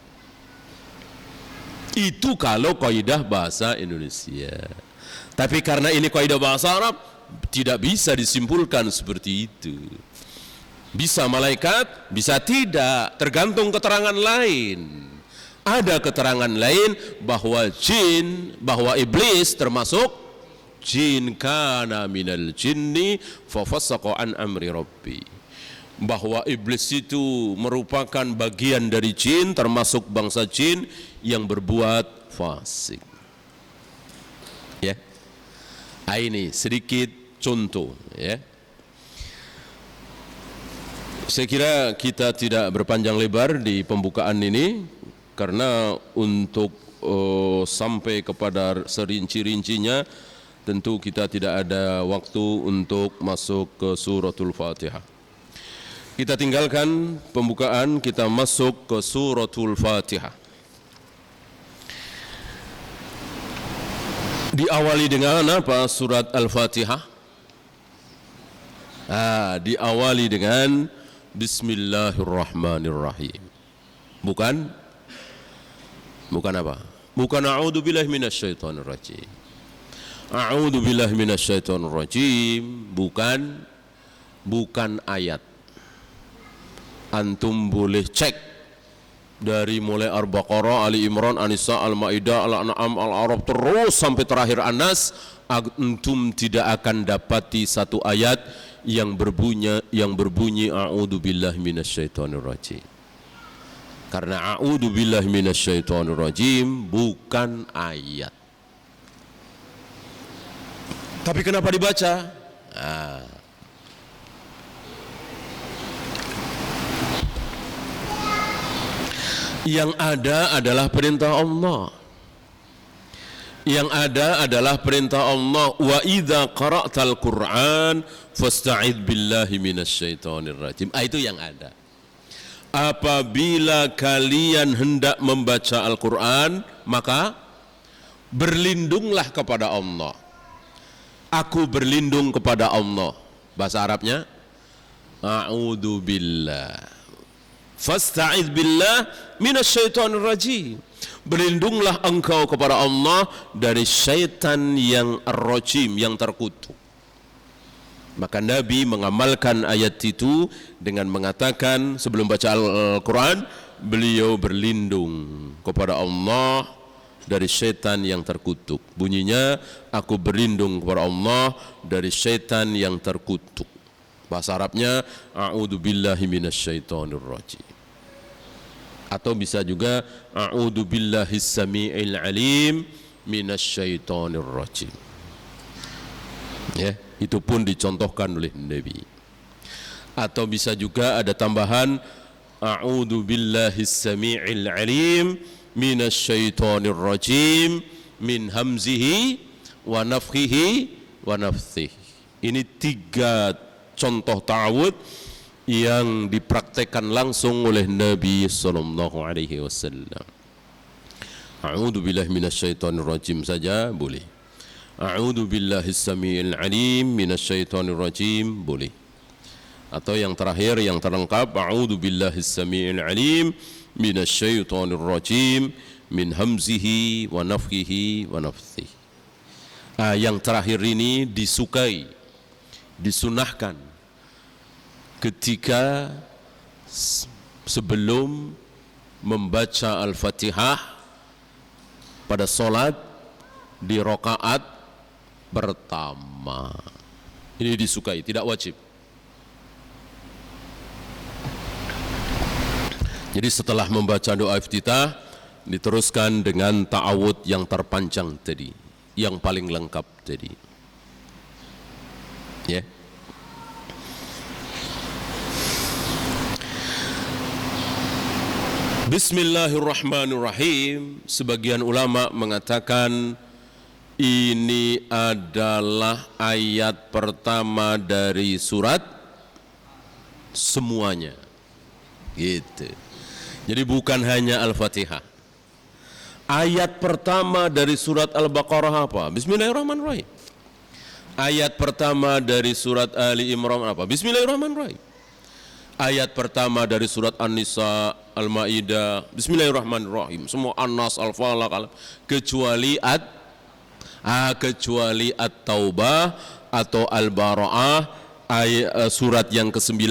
Itu kalau kaidah bahasa Indonesia. Tapi karena ini kaidah bahasa Arab, tidak bisa disimpulkan seperti itu. Bisa malaikat, bisa tidak, tergantung keterangan lain. Ada keterangan lain bahwa iblis termasuk jin, kana minal jinni fafassaqa an amri rabbi. Bahwa iblis itu merupakan bagian dari jin, termasuk bangsa jin yang berbuat fasik. Ya. Ini sedikit contoh ya. Saya kira kita tidak berpanjang lebar di pembukaan ini, karena untuk sampai kepada serinci-rincinya tentu kita tidak ada waktu untuk masuk ke suratul Fatihah. Kita tinggalkan pembukaan, kita masuk ke suratul Fatihah. Diawali dengan apa surat Al-Fatihah? Diawali dengan Bismillahirrahmanirrahim. Bukan apa? Bukan a'udzubillahi minasyaitonirrajim. A'udzubillahi minasyaitonirrajim bukan ayat. Antum boleh cek dari mulai Al-Baqarah, Ali Imran, An-Nisa, Al-Maidah, Al-An'am, Al-A'raf terus sampai terakhir An-Nas, antum tidak akan dapati satu ayat yang berbunyi a'udzubillahi minasyaitonirrajim. Karena a'udzubillahi minasyaitonirrajim bukan ayat. Tapi kenapa dibaca? Yang ada adalah perintah Allah. Yang ada adalah perintah Allah. Wa idza qara'tal Qur'an fasta'idz billahi minasyaitonir rajim. Itu yang ada. Apabila kalian hendak membaca Al-Qur'an, maka berlindunglah kepada Allah. Aku berlindung kepada Allah. Bahasa Arabnya a'udzu billah. Fasta'idz billah minasyaitonir rajim. Berlindunglah engkau kepada Allah dari syaitan yang ar-rajim, yang terkutuk. Maka Nabi mengamalkan ayat itu dengan mengatakan sebelum baca Al-Quran, beliau berlindung kepada Allah dari syaitan yang terkutuk. Bunyinya, aku berlindung kepada Allah dari syaitan yang terkutuk. Bahasa Arabnya, a'udzu billahi minasyaitonir rajim. Atau bisa juga, a'udzu billahis samii'il alim minasyaitonir rajim. Ya, itu pun dicontohkan oleh Nabi. Atau bisa juga ada tambahan, a'udzu billahis samii'il alim minasyaitonir rajim min hamzihi wa nafthihi wa nafthihi. Ini 3 contoh ta'awudz yang dipraktekkan langsung oleh Nabi sallallahu alaihi wasallam. A'udzu billahi minasyaitonir rajim saja boleh. A'udzu billahis samii'il alim minasyaitonir rajim boleh. Atau yang terakhir yang terlengkap, a'udzu billahis samii'il alim minasyaitonir rajim min hamzihi wa nafthihi wa nafthihi. Yang terakhir ini disukai, disunahkan ketika sebelum membaca Al-Fatihah pada solat di rakaat pertama. Ini disukai, tidak wajib. Jadi setelah membaca doa iftitah diteruskan dengan ta'awudz yang terpanjang tadi, yang paling lengkap tadi. Ya. Bismillahirrahmanirrahim. Sebagian ulama mengatakan ini adalah ayat pertama dari surat semuanya. Gitu. Jadi bukan hanya Al-Fatihah. Ayat pertama dari surat Al-Baqarah apa? Bismillahirrahmanirrahim. Ayat pertama dari surat Ali Imran apa? Bismillahirrahmanirrahim. Ayat pertama dari surat An-Nisa, Al-Maidah, Bismillahirrahmanirrahim. Semua An-Nas, Al-Falaq, kecuali At-Taubah atau Al-Bara'ah, surat yang ke-9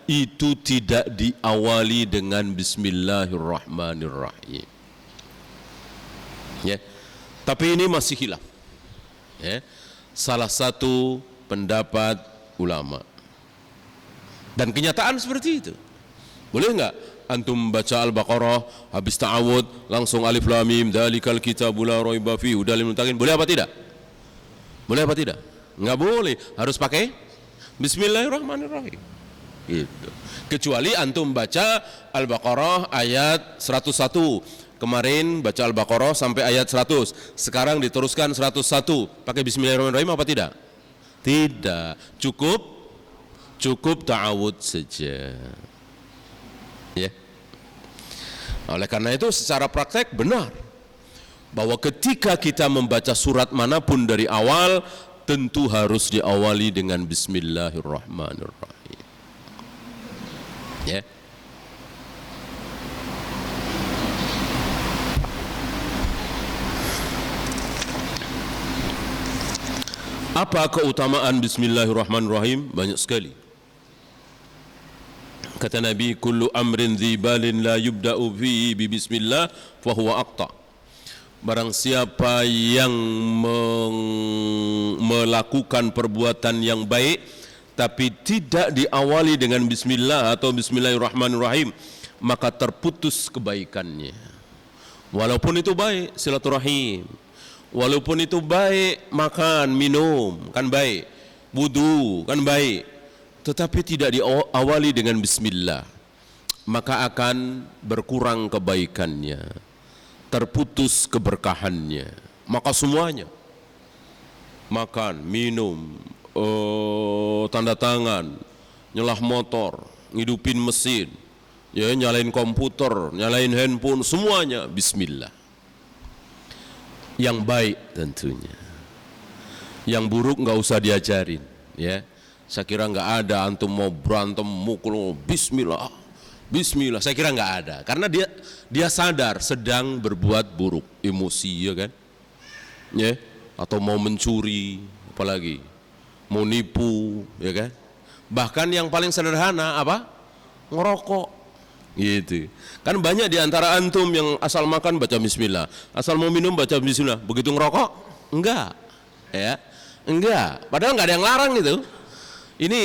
itu tidak diawali dengan Bismillahirrahmanirrahim. Ya. Tapi ini masih khilaf. Ya. Salah satu pendapat ulama. Dan kenyataan seperti itu. Boleh enggak antum baca Al-Baqarah habis ta'awudz langsung alif lam mim dzalikal kitabul la raiba fihi hudal lil muttaqin? Boleh apa tidak? Boleh apa tidak? Enggak boleh, harus pakai Bismillahirrahmanirrahim. Gitu. Kecuali antum baca Al-Baqarah ayat 101. Kemarin baca Al-Baqarah sampai ayat 100. Sekarang diteruskan 101. Pakai Bismillahirrahmanirrahim apa tidak? Tidak. Cukup ta'awudz saja. Ya. Oleh karena itu secara praktek benar. bahwa ketika kita membaca surat manapun dari awal, tentu harus diawali dengan Bismillahirrahmanirrahim. Ya. Apa keutamaan Bismillahirrahmanirrahim? Banyak sekali. Kata Nabi, kullu amrin dzibalin la yubda'u fihi bi bismillah fahuwa aqta. Barang siapa yang melakukan perbuatan yang baik tapi tidak diawali dengan bismillah atau bismillahirrahmanirrahim, maka terputus kebaikannya. Walaupun itu baik silaturahim, walaupun itu baik makan, minum, kan baik, wudu, kan baik, tetapi tidak diawali dengan bismillah, maka akan berkurang kebaikannya, terputus keberkahannya. Maka semuanya, makan, minum, tanda tangan, nyelah motor, ngidupin mesin, ya, nyalain komputer, nyalain handphone, semuanya bismillah. Yang baik tentunya, yang buruk nggak usah diajarin, ya. Saya kira nggak ada antum mau berantem mukul bismillah, bismillah. Saya kira nggak ada, karena dia sadar sedang berbuat buruk, emosi, ya kan, ya, atau mau mencuri, apalagi mau nipu, ya kan. Bahkan yang paling sederhana apa? Ngerokok. Gitu. Kan banyak di antara antum yang asal makan baca bismillah, asal mau minum baca bismillah, begitu ngerokok enggak, ya, enggak. Padahal enggak ada yang larang itu. Ini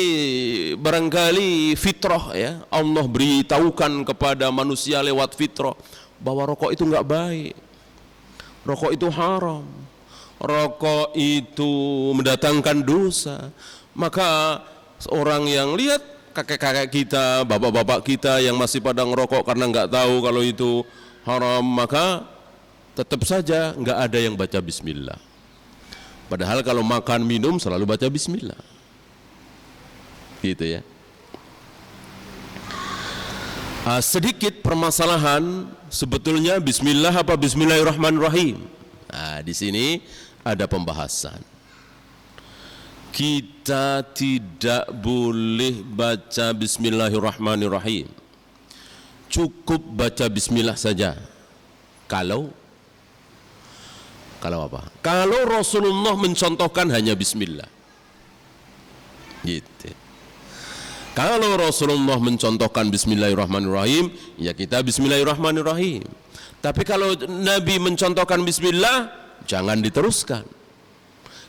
barangkali fitrah, ya. Allah beritahukan kepada manusia lewat fitrah bahwa rokok itu enggak baik, rokok itu haram, rokok itu mendatangkan dosa. Maka seorang yang lihat kakek-kakek kita, bapak-bapak kita yang masih pada ngerokok karena nggak tahu kalau itu haram, maka tetap saja nggak ada yang baca bismillah. Padahal kalau makan minum selalu baca bismillah, gitu ya. Sedikit permasalahan sebetulnya bismillah apa bismillahirrahmanirrahim. Nah, di sini ada pembahasan. Kita tidak boleh baca bismillahirrahmanirrahim, cukup baca bismillah saja. Kalau apa? Kalau Rasulullah mencontohkan hanya bismillah, gitu. Kalau Rasulullah mencontohkan bismillahirrahmanirrahim, ya kita bismillahirrahmanirrahim. Tapi kalau Nabi mencontohkan bismillah, jangan diteruskan.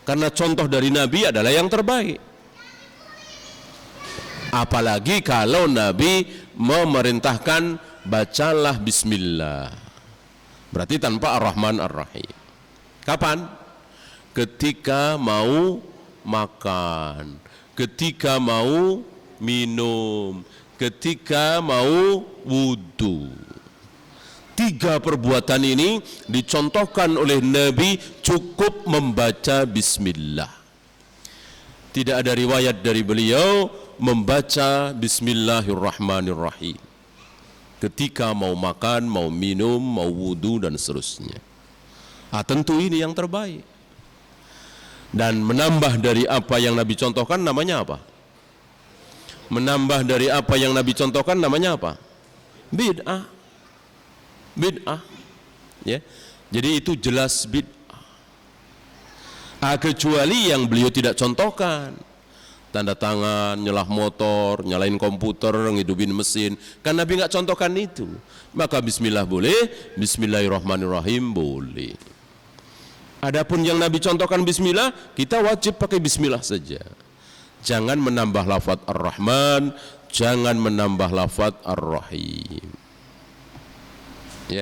Karena contoh dari Nabi adalah yang terbaik. Apalagi kalau Nabi memerintahkan bacalah bismillah, berarti tanpa ar-Rahman ar-Rahim. Kapan? Ketika mau makan, ketika mau minum, ketika mau wudu. 3 perbuatan ini dicontohkan oleh Nabi cukup membaca bismillah. Tidak ada riwayat dari beliau membaca bismillahirrahmanirrahim ketika mau makan, mau minum, mau wudu dan seterusnya. Tentu ini yang terbaik. Dan menambah dari apa yang Nabi contohkan namanya apa? Menambah dari apa yang Nabi contohkan namanya apa? Bid'ah. Bid'ah, ya. Jadi itu jelas bid'ah. Kecuali yang beliau tidak contohkan, tanda tangan, nyelah motor, nyalain komputer, ngidupin mesin, kan Nabi nggak contohkan itu. Maka bismillah boleh, bismillahirrahmanirrahim boleh. Adapun yang Nabi contohkan bismillah, kita wajib pakai bismillah saja. Jangan menambah lafaz ar-Rahman, jangan menambah lafaz ar-Rahim. Ya.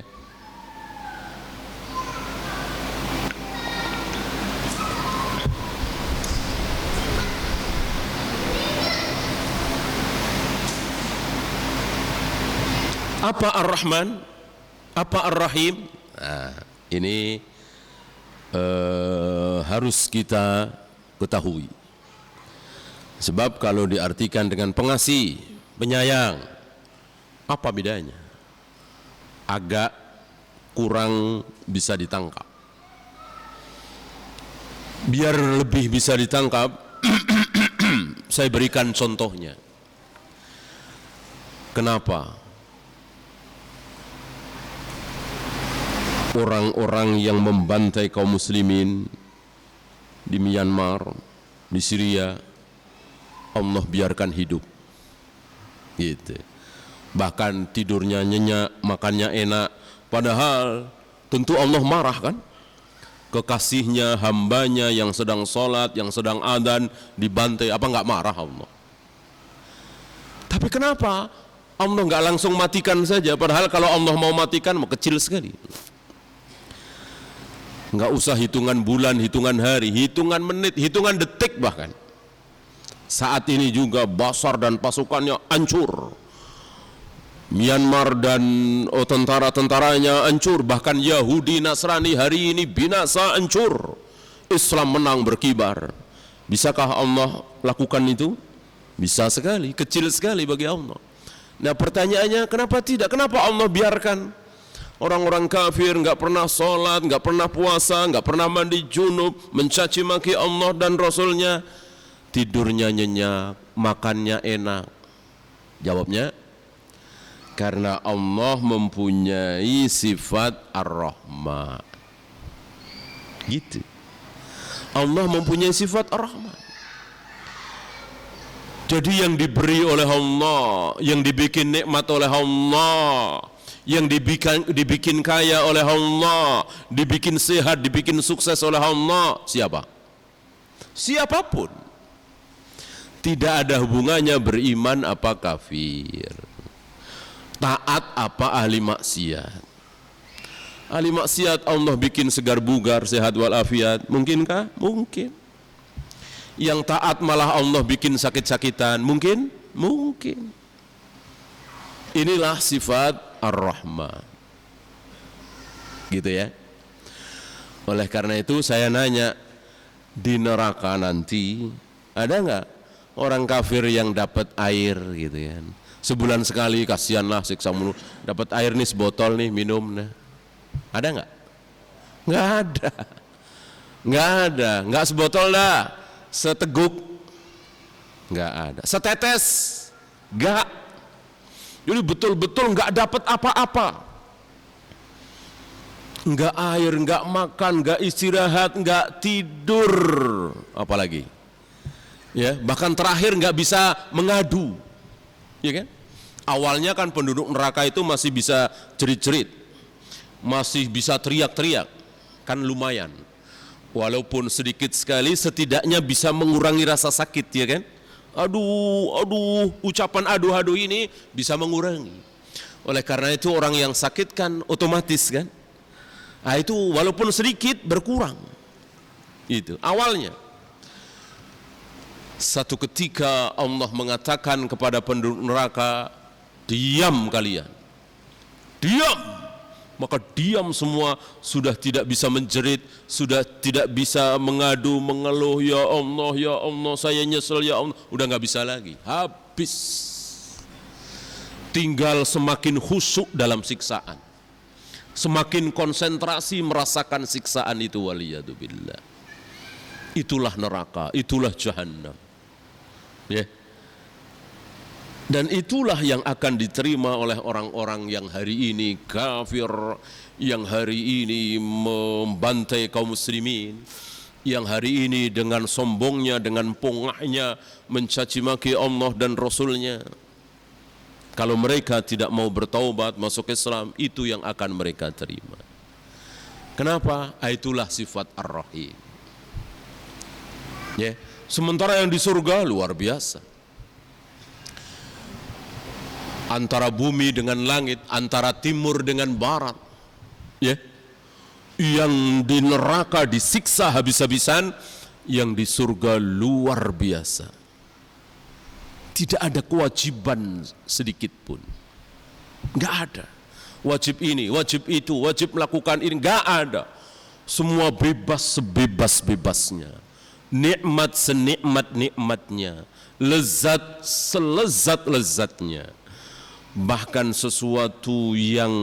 Apa ar-Rahman? Apa ar-Rahim? Nah, ini harus kita ketahui. Sebab kalau diartikan dengan pengasih, penyayang, apa bedanya? Agak kurang bisa ditangkap. Biar lebih bisa ditangkap, saya berikan contohnya. Kenapa orang-orang yang membantai kaum muslimin di Myanmar, di Syria, Allah biarkan hidup gitu. Bahkan tidurnya nyenyak, makannya enak, padahal tentu Allah marah kan, kekasihnya, hambanya yang sedang sholat, yang sedang adzan dibantai, apa nggak marah Allah? Tapi kenapa Allah nggak langsung matikan saja, padahal kalau Allah mau matikan mau kecil sekali, nggak usah hitungan bulan, hitungan hari, hitungan menit, hitungan detik. Bahkan saat ini juga Bashar dan pasukannya hancur, Myanmar dan tentara-tentaranya hancur, bahkan Yahudi Nasrani hari ini binasa, hancur, Islam menang berkibar. Bisakah Allah lakukan itu? Bisa sekali, kecil sekali bagi Allah. Nah pertanyaannya, kenapa tidak? Kenapa Allah biarkan orang-orang kafir nggak pernah sholat, nggak pernah puasa, nggak pernah mandi junub, mencaci maki Allah dan Rasulnya, tidurnya nyenyak, makannya enak? Jawabnya, karena Allah mempunyai sifat Ar-Rahman. Gitu. Allah mempunyai sifat Ar-Rahman. Jadi yang diberi oleh Allah, yang dibikin nikmat oleh Allah, yang dibikin kaya oleh Allah, dibikin sehat, dibikin sukses oleh Allah, siapa? Siapapun. Tidak ada hubungannya beriman apa kafir, taat apa ahli maksiat. Ahli maksiat Allah bikin segar bugar, sehat walafiat, mungkinkah? Mungkin. Yang taat malah Allah bikin sakit-sakitan, mungkin? Mungkin. Inilah sifat Ar-Rahman. Gitu ya. Oleh karena itu saya nanya, di neraka nanti ada nggak orang kafir yang dapat air gitu kan? Sebulan sekali, kasihanlah siksa mulu, dapat air nih sebotol nih, minum nah. Ada nggak? Nggak ada. Nggak ada. Nggak sebotol dah, seteguk nggak ada, setetes nggak. Jadi betul-betul nggak dapat apa-apa, nggak air, nggak makan, nggak istirahat, nggak tidur, apalagi ya, bahkan terakhir nggak bisa mengadu, ya kan? Awalnya kan penduduk neraka itu masih bisa cerit-cerit, masih bisa teriak-teriak, kan lumayan, walaupun sedikit sekali, setidaknya bisa mengurangi rasa sakit, ya kan? Aduh, ucapan aduh ini bisa mengurangi. Oleh karena itu orang yang sakit kan otomatis kan, nah itu walaupun sedikit berkurang. Itu awalnya. Satu ketika Allah mengatakan kepada penduduk neraka, diam kalian, diam. Maka diam semua, sudah tidak bisa menjerit, sudah tidak bisa mengadu, mengeluh, ya Allah saya nyesel ya Allah, udah nggak bisa lagi, habis. Tinggal semakin khusyuk dalam siksaan, semakin konsentrasi merasakan siksaan itu, waliyadzubillah. Itulah neraka, itulah jahannam. Ya. Dan itulah yang akan diterima oleh orang-orang yang hari ini kafir, yang hari ini membantai kaum muslimin, yang hari ini dengan sombongnya, dengan pongahnya mencaci maki Allah dan Rasulnya. Kalau mereka tidak mau bertaubat masuk Islam, itu yang akan mereka terima. Kenapa? Itulah sifat Ar-Rahim. Ya. Sementara yang di surga luar biasa. Antara bumi dengan langit, antara timur dengan barat, ya. Yang di neraka disiksa habis-habisan, yang di surga luar biasa. Tidak ada kewajiban sedikit pun, nggak ada. Wajib ini, wajib itu, wajib melakukan ini, nggak ada. Semua bebas sebebas-bebasnya, nikmat senikmat-nikmatnya, lezat selezat-lezatnya. Bahkan sesuatu yang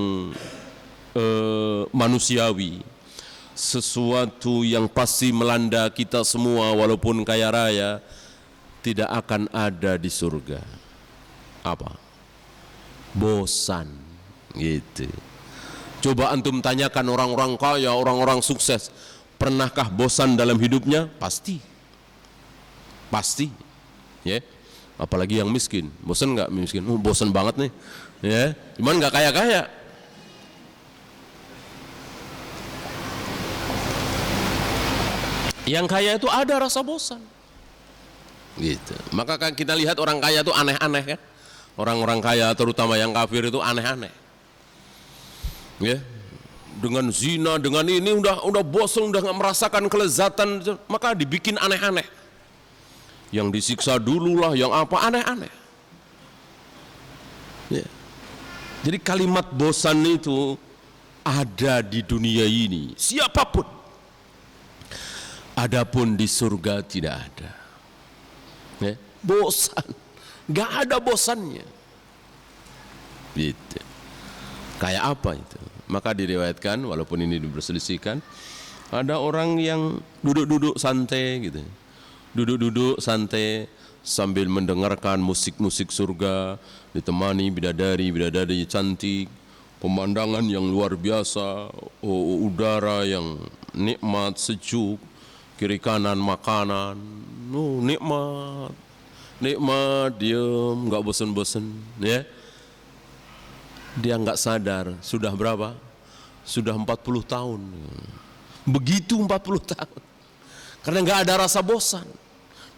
manusiawi, sesuatu yang pasti melanda kita semua walaupun kaya raya, tidak akan ada di surga. Apa? Bosan, gitu. Coba antum tanyakan orang-orang kaya, orang-orang sukses, pernahkah bosan dalam hidupnya? Pasti, ya. Apalagi yang miskin, bosan nggak miskin? Bosan banget nih, ya. Cuman nggak kaya-kaya. Yang kaya itu ada rasa bosan, gitu. Maka kan kita lihat orang kaya itu aneh-aneh kan? Orang-orang kaya terutama yang kafir itu aneh-aneh, ya. Dengan zina, dengan ini udah bosan, udah nggak merasakan kelezatan, maka dibikin aneh-aneh. Yang disiksa dulu lah, yang apa, aneh-aneh. Ya. Jadi kalimat bosan itu ada di dunia ini, siapapun. Adapun di surga tidak ada. Ya. Bosan, nggak ada bosannya. Gitu. Kayak apa itu? Maka diriwayatkan, walaupun ini diperselisihkan, ada orang yang duduk-duduk santai gitu. Duduk-duduk santai sambil mendengarkan musik-musik surga, ditemani bidadari cantik, pemandangan yang luar biasa, udara yang nikmat, sejuk, kiri kanan makanan, nikmat, diam, nggak bosan-bosan, ya. Dia nggak sadar, sudah berapa? Sudah 40 tahun. Begitu 40 tahun. Karena nggak ada rasa bosan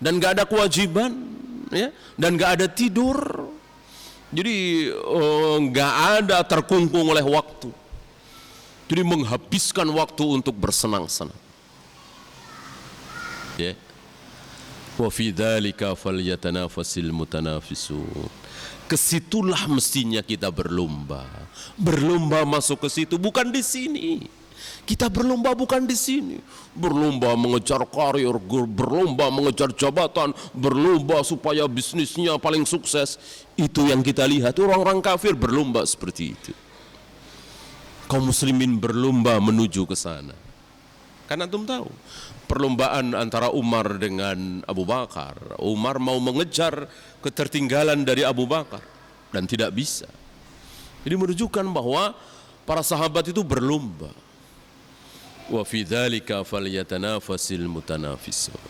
dan nggak ada kewajiban, ya, dan nggak ada tidur, jadi nggak ada terkungkung oleh waktu. Jadi menghabiskan waktu untuk bersenang-senang. Ya. Wa fi dzalika falyatanafasil mutanafisun. Kesitulah mestinya kita berlomba. Berlomba masuk ke situ, bukan di sini. Kita berlomba bukan di sini. Berlomba mengejar karir, berlomba mengejar jabatan, berlomba supaya bisnisnya paling sukses. Itu yang kita lihat, orang-orang kafir berlomba seperti itu. Kaum muslimin berlomba menuju ke sana. Karena antum tahu, perlombaan antara Umar dengan Abu Bakar. Umar mau mengejar ketertinggalan dari Abu Bakar dan tidak bisa. Jadi menunjukkan bahwa para sahabat itu berlomba. Wa fi dzalika falyatanafasil mutanafisun.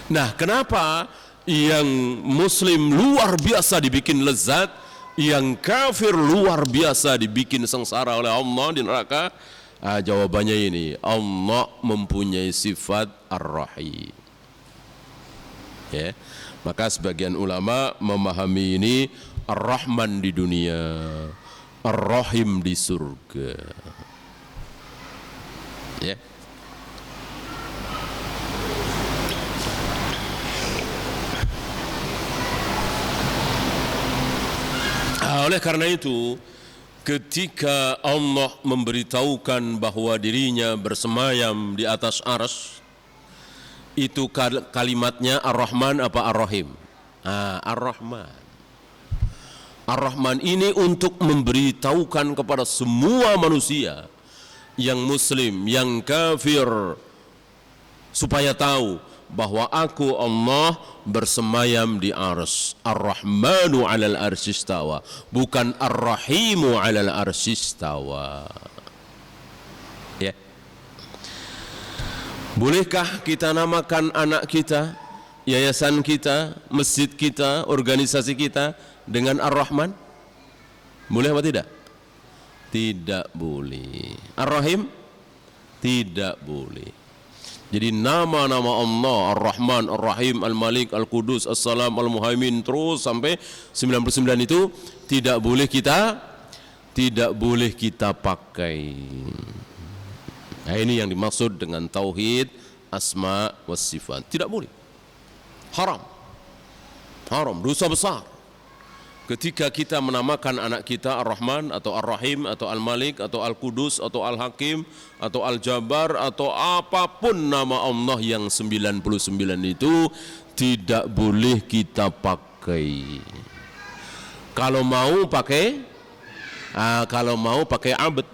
Nah, kenapa yang muslim luar biasa dibikin lezat, yang kafir luar biasa dibikin sengsara oleh Allah di neraka? Jawabannya ini, Allah mempunyai sifat Ar-Rahim. Ya. Maka sebagian ulama memahami ini Ar-Rahman di dunia, Ar-Rahim di surga. Ya. Oleh karena itu, ketika Allah memberitahukan bahwa dirinya bersemayam di atas arsy, itu kalimatnya Ar-Rahman apa Ar-Rahim? Ar-Rahman. Ar-Rahman ini untuk memberitahukan kepada semua manusia, yang muslim, yang kafir, supaya tahu bahwa aku Allah bersemayam di arsy. Ar-Rahmanu 'alal arsy istawa, bukan Ar-Rahimu 'alal arsy istawa. Ya. Bolehkah kita namakan anak kita, yayasan kita, masjid kita, organisasi kita dengan Ar-Rahman? Boleh apa tidak? Tidak boleh. Ar-Rahim? Tidak boleh. Jadi nama-nama Allah, Ar-Rahman, Ar-Rahim, Al-Malik, Al-Qudus, As-Salam, Al-Muhaimin, terus sampai 99 itu tidak boleh kita pakai. Nah, ini yang dimaksud dengan tauhid asma was sifat. Tidak boleh. Haram. Haram, dosa besar. Ketika kita menamakan anak kita Ar-Rahman atau Ar-Rahim atau Al-Malik atau Al-Qudus atau Al-Hakim atau Al-Jabbar atau apapun nama Allah yang 99 itu tidak boleh kita pakai. Kalau mau pakai abad,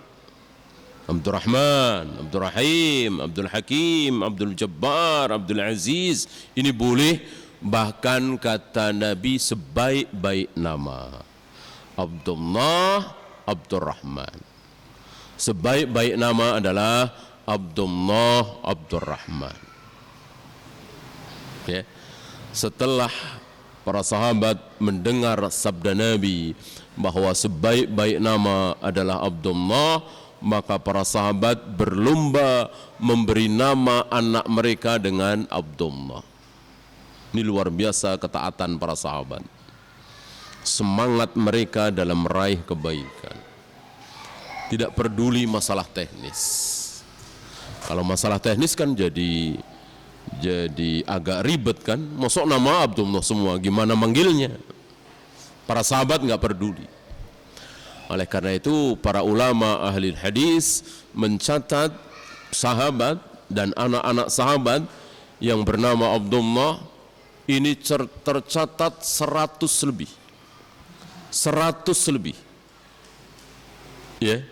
Abdul Rahman, Abdul Rahim, Abdul Hakim, Abdul Jabbar, Abdul Aziz. Ini boleh, bahkan kata Nabi sebaik-baik nama. Abdullah, Abdul Rahman. Sebaik-baik nama adalah Abdullah, Abdul Rahman. Ya. Setelah para sahabat mendengar sabda Nabi bahwa sebaik-baik nama adalah Abdullah, maka para sahabat berlomba memberi nama anak mereka dengan Abdullah. Ini luar biasa ketaatan para sahabat, semangat mereka dalam meraih kebaikan, tidak peduli masalah teknis. Kalau masalah teknis kan jadi agak ribet kan, masuk nama Abdullah semua, gimana manggilnya? Para sahabat nggak peduli. Oleh karena itu para ulama ahli hadis mencatat sahabat dan anak-anak sahabat yang bernama Abdullah ini tercatat 100 lebih. 100 lebih. Ya.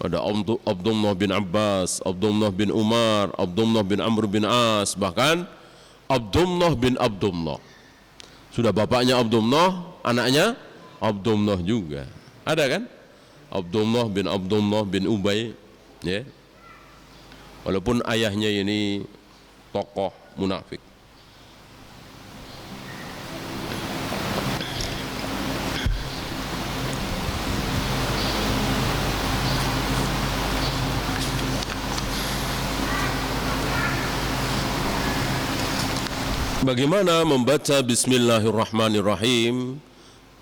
Ada Abdullah bin Abbas, Abdullah bin Umar, Abdullah bin Amr bin As, bahkan Abdullah bin Abdullah. Sudah bapaknya Abdullah, anaknya Abdullah juga. Ada kan? Abdullah bin Ubay, ya. Walaupun ayahnya ini tokoh munafik. Bagaimana membaca Bismillahirrahmanirrahim?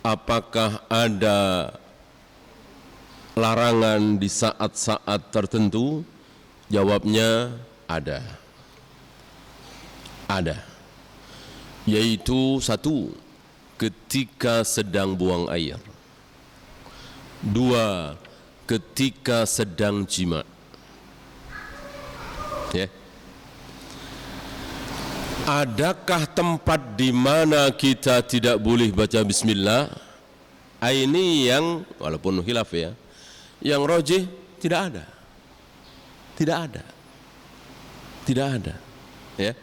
Apakah ada larangan di saat-saat tertentu? Jawabnya ada. Ada. Yaitu satu, ketika sedang buang air. Dua, ketika sedang jima. Ya. Adakah tempat di mana kita tidak boleh baca bismillah? Ini yang walaupun khilaf ya, yang rajih tidak ada. Tidak ada. Tidak ada. Ya.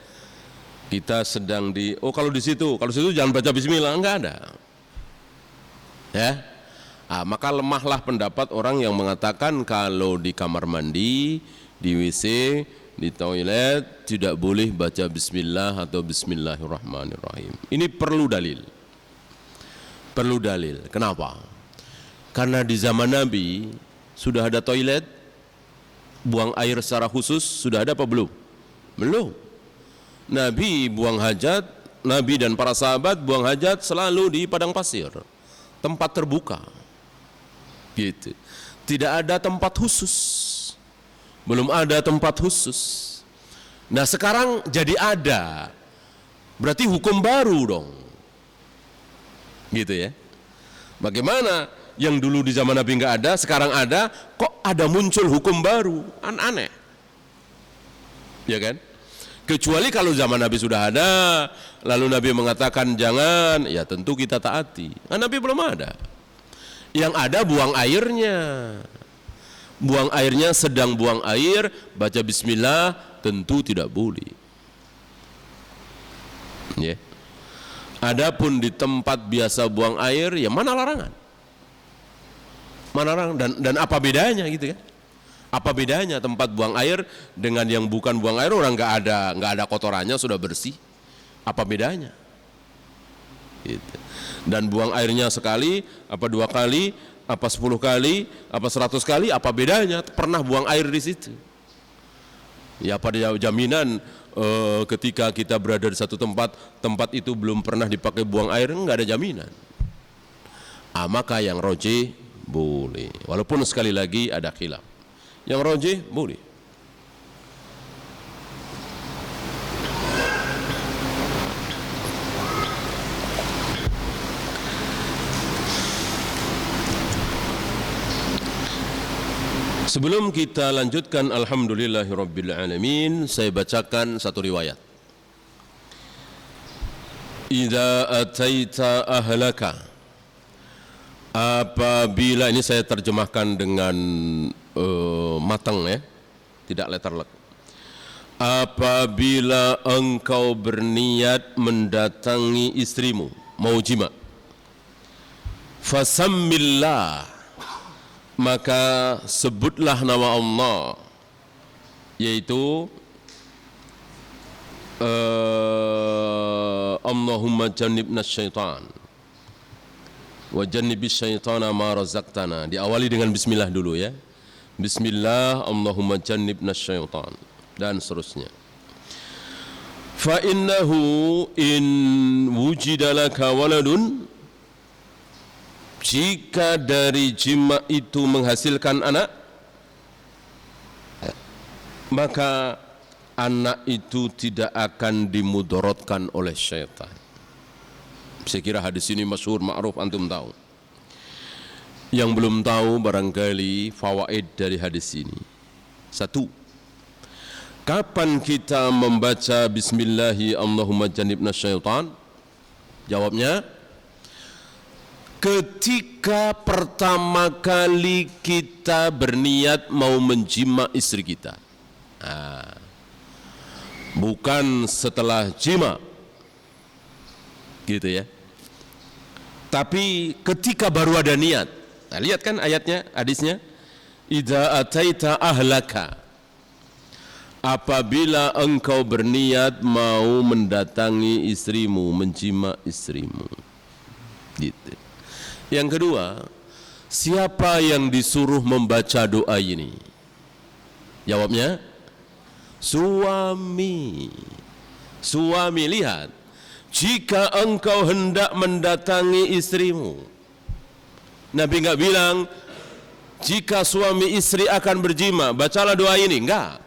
Kita sedang kalau di situ jangan baca bismillah, enggak ada. Ya. Maka lemahlah pendapat orang yang mengatakan kalau di kamar mandi, di WC, di toilet tidak boleh baca bismillah atau bismillahirrahmanirrahim. Ini perlu dalil. Perlu dalil. Kenapa? Karena di zaman Nabi sudah ada toilet, buang air secara khusus, sudah ada apa belum? Belum. Nabi buang hajat, Nabi dan para sahabat buang hajat selalu di padang pasir, tempat terbuka. Gitu. Tidak ada tempat khusus. Belum ada tempat khusus. Nah sekarang jadi ada. Berarti hukum baru dong. Gitu ya. Bagaimana yang dulu di zaman Nabi nggak ada, sekarang ada, kok ada muncul hukum baru? Aneh. Ya kan? Kecuali kalau zaman Nabi sudah ada, lalu Nabi mengatakan jangan, ya tentu kita taati. Nah, Nabi belum ada. Yang ada buang airnya. Buang airnya sedang buang air, baca bismillah tentu tidak boleh. Ya. Adapun di tempat biasa buang air, ya mana larangan? Mana larangan dan apa bedanya gitu kan? Apa bedanya tempat buang air dengan yang bukan buang air, orang nggak ada kotorannya sudah bersih? Apa bedanya? Gitu. Dan buang airnya sekali, apa 2 kali, apa 10 kali, apa 100 kali, apa bedanya? Pernah buang air di situ. Ya pada jaminan ketika kita berada di satu tempat itu belum pernah dipakai buang air, enggak ada jaminan. Maka yang rajih boleh. Walaupun sekali lagi ada khilaf. Yang rajih boleh. Sebelum kita lanjutkan alhamdulillahirabbil-alamin, saya bacakan satu riwayat. Idza ataita ahlaka, apabila, ini saya terjemahkan dengan matang ya, tidak letterlek. Apabila engkau berniat mendatangi istrimu, mau jima, fasammillah, maka sebutlah nama Allah, yaitu Allahumma jannibna syaitan wa jannibis syaitana ma razaqtana. Diawali dengan bismillah dulu ya. Bismillah, Allahumma jannibna syaitan, dan seterusnya. Fa innahu in wujida laka waladun, jika dari jima itu menghasilkan anak, maka anak itu tidak akan dimudaratkan oleh syaitan. Saya kira hadis ini masyhur, ma'ruf, antum tahu. Yang belum tahu barangkali fawaid dari hadis ini. Satu, kapan kita membaca bismillahi Allahumma jannibna syaitan? Jawabnya, ketika pertama kali kita berniat mau menjima istri kita. Bukan setelah jima, gitu ya. Tapi ketika baru ada niat. Nah, lihat kan ayatnya, hadisnya, idza ataita ahlaka, apabila engkau berniat mau mendatangi istrimu, menjima istrimu, gitu. Yang kedua, siapa yang disuruh membaca doa ini? Jawabnya, suami. Suami, lihat, jika engkau hendak mendatangi istrimu, Nabi enggak bilang jika suami istri akan berjima bacalah doa ini, enggak.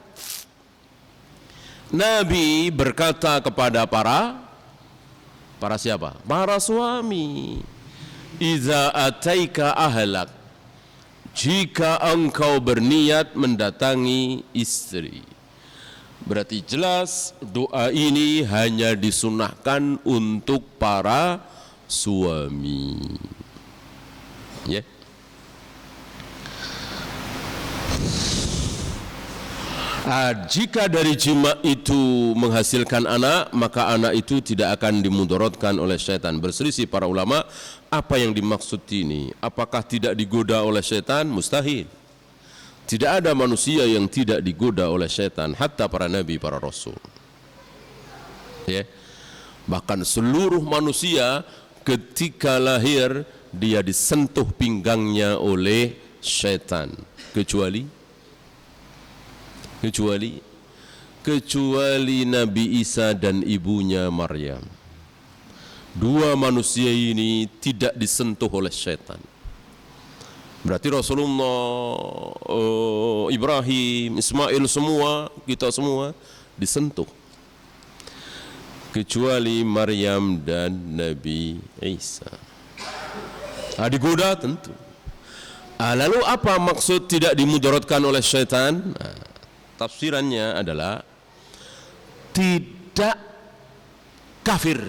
Nabi berkata kepada para siapa? Para suami, iza ataika ahlak, jika engkau berniat mendatangi istri. Berarti jelas doa ini hanya disunahkan untuk para suami. Ya. Jika dari jima itu menghasilkan anak, maka anak itu tidak akan dimudaratkan oleh syaitan. Berselisih para ulama, apa yang dimaksud ini? Apakah tidak digoda oleh syaitan? Mustahil. Tidak ada manusia yang tidak digoda oleh syaitan, hatta para nabi, para rasul. Ya. Bahkan seluruh manusia ketika lahir dia disentuh pinggangnya oleh syaitan, kecuali Nabi Isa dan ibunya Maryam. Dua manusia ini tidak disentuh oleh syaitan. Berarti Rasulullah, Ibrahim, Ismail, semua, kita semua disentuh, kecuali Maryam dan Nabi Isa. Digoda tentu. Lalu apa maksud tidak dimudaratkan oleh syaitan? Tafsirannya adalah tidak kafir.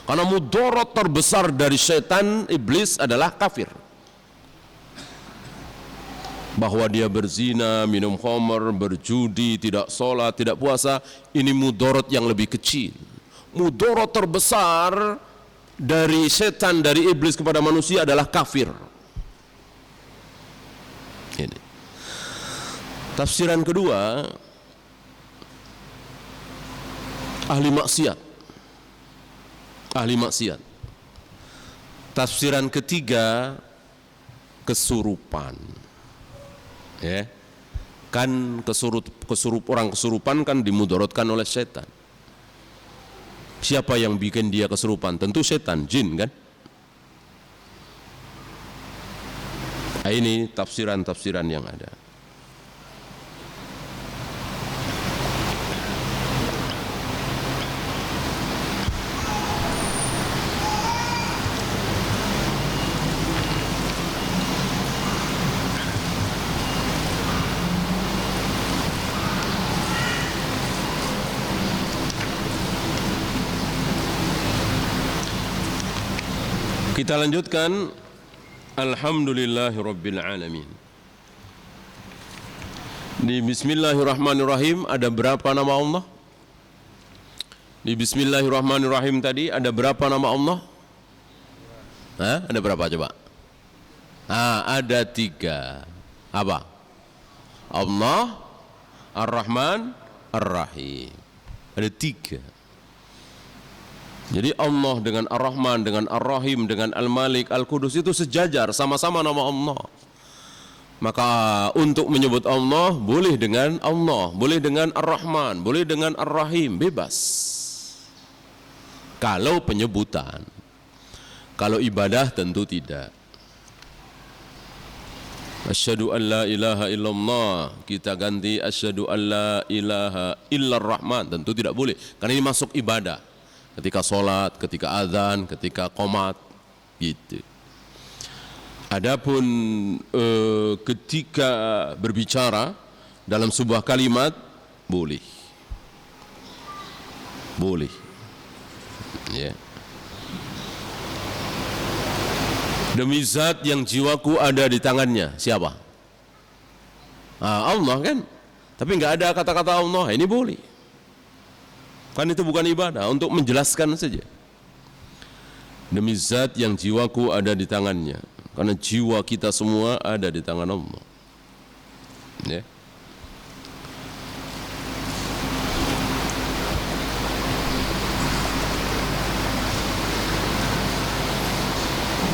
Karena mudarat terbesar dari syaitan, iblis, adalah kafir. Bahwa dia berzina, minum khamr, berjudi, tidak sholat, tidak puasa, ini mudarat yang lebih kecil. Mudarat terbesar dari setan, dari iblis kepada manusia adalah kafir. Ini. Tafsiran kedua, ahli maksiat. Ahli maksiat. Tafsiran ketiga, kesurupan. Ya. Kan orang kesurupan kan dimudaratkan oleh setan. Siapa yang bikin dia kesurupan? Tentu setan, jin kan? Ini tafsiran-tafsiran yang ada. Kita lanjutkan. Alhamdulillahirabbil alamin. Di Bismillahirrahmanirrahim ada berapa nama Allah? Di Bismillahirrahmanirrahim tadi ada berapa nama Allah? Hah? Ada berapa coba? Ada 3. Apa? Allah, Ar-Rahman, Ar-Rahim. Ada 3. Jadi Allah dengan Ar-Rahman, dengan Ar-Rahim, dengan Al-Malik, Al-Qudus itu sejajar, sama-sama nama Allah. Maka untuk menyebut Allah boleh dengan Allah, boleh dengan Ar-Rahman, boleh dengan Ar-Rahim, bebas. Kalau penyebutan. Kalau ibadah tentu tidak. Asyhadu an la ilaha illallah, kita ganti asyhadu an la ilaha illar rahman, tentu tidak boleh karena ini masuk ibadah. Ketika sholat, ketika azan, ketika qomat gitu. Adapun ketika berbicara dalam sebuah kalimat boleh. Boleh. Ya. Demi zat yang jiwaku ada di tangannya. Siapa? Allah kan? Tapi enggak ada kata-kata Allah, ini boleh. Kan itu bukan ibadah, untuk menjelaskan saja. Demi zat yang jiwaku ada di tangannya. Karena jiwa kita semua ada di tangan Allah. Ya.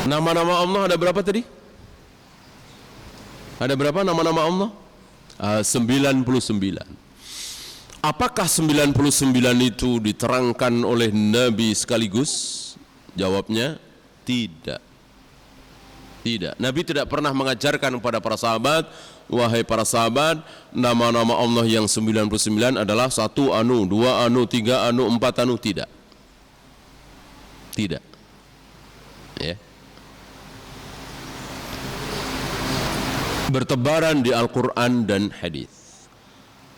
Nama-nama Allah ada berapa tadi? Ada berapa nama-nama Allah? 99. Apakah 99 itu diterangkan oleh Nabi sekaligus? Jawabnya tidak. Tidak. Nabi tidak pernah mengajarkan kepada para sahabat, wahai para sahabat, nama-nama Allah yang 99 adalah 1 anu, 2 anu, 3 anu, 4 anu. Tidak. Tidak. Ya. Bertebaran di Al-Quran dan hadis.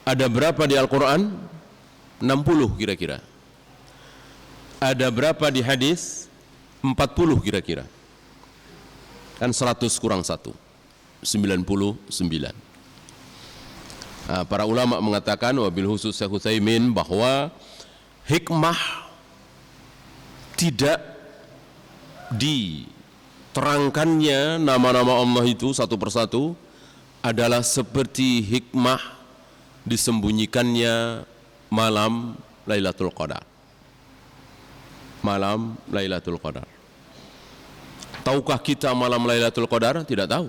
Ada berapa di Al-Quran? 60 kira-kira. Ada berapa di hadis? 40 kira-kira. Kan 100 kurang 1, 99. Para ulama mengatakan, wabil khusus Syekh Utsaimin, bahwa hikmah tidak diterangkannya nama-nama Allah itu satu persatu adalah seperti hikmah disembunyikannya malam Lailatul Qadar. Malam Lailatul Qadar. Tahukah kita malam Lailatul Qadar? Tidak tahu.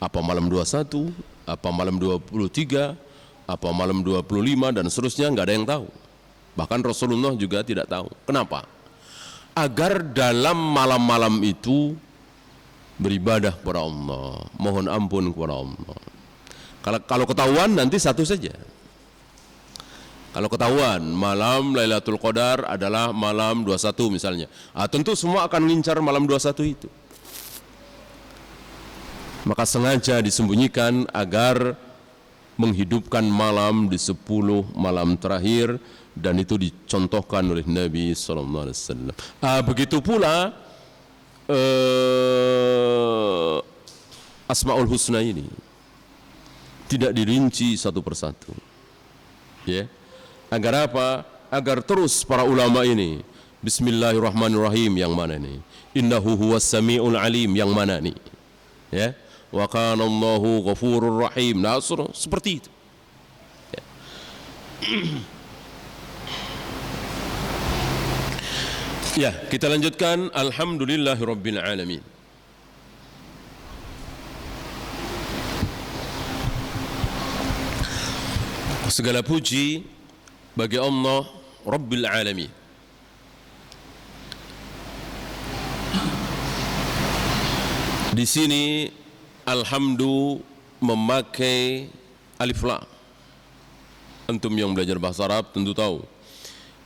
Apa malam 21, apa malam 23, apa malam 25 dan seterusnya, enggak ada yang tahu. Bahkan Rasulullah juga tidak tahu. Kenapa? Agar dalam malam-malam itu beribadah kepada Allah, mohon ampun kepada Allah. Kalau ketahuan nanti satu saja. Kalau ketahuan malam Lailatul Qadar adalah malam 21 misalnya, tentu semua akan mengincar malam 21 itu. Maka sengaja disembunyikan agar menghidupkan malam di 10 malam terakhir, dan itu dicontohkan oleh Nabi SAW. Begitu pula Asmaul Husna ini tidak dirinci satu persatu, ya. Agar apa? Agar terus para ulama ini, Bismillahirrahmanirrahim yang mana ini? Innahu huwas samiul alim yang mana nih? Ya. Wa kana Allahu ghafurur rahim. Nah, seperti itu. Ya. Ya, kita lanjutkan. Alhamdulillahirabbil alamin. Segala puji bagi Allah Rabbil Alamin. Di sini alhamdu memakai alif lam. Antum yang belajar bahasa Arab tentu tahu.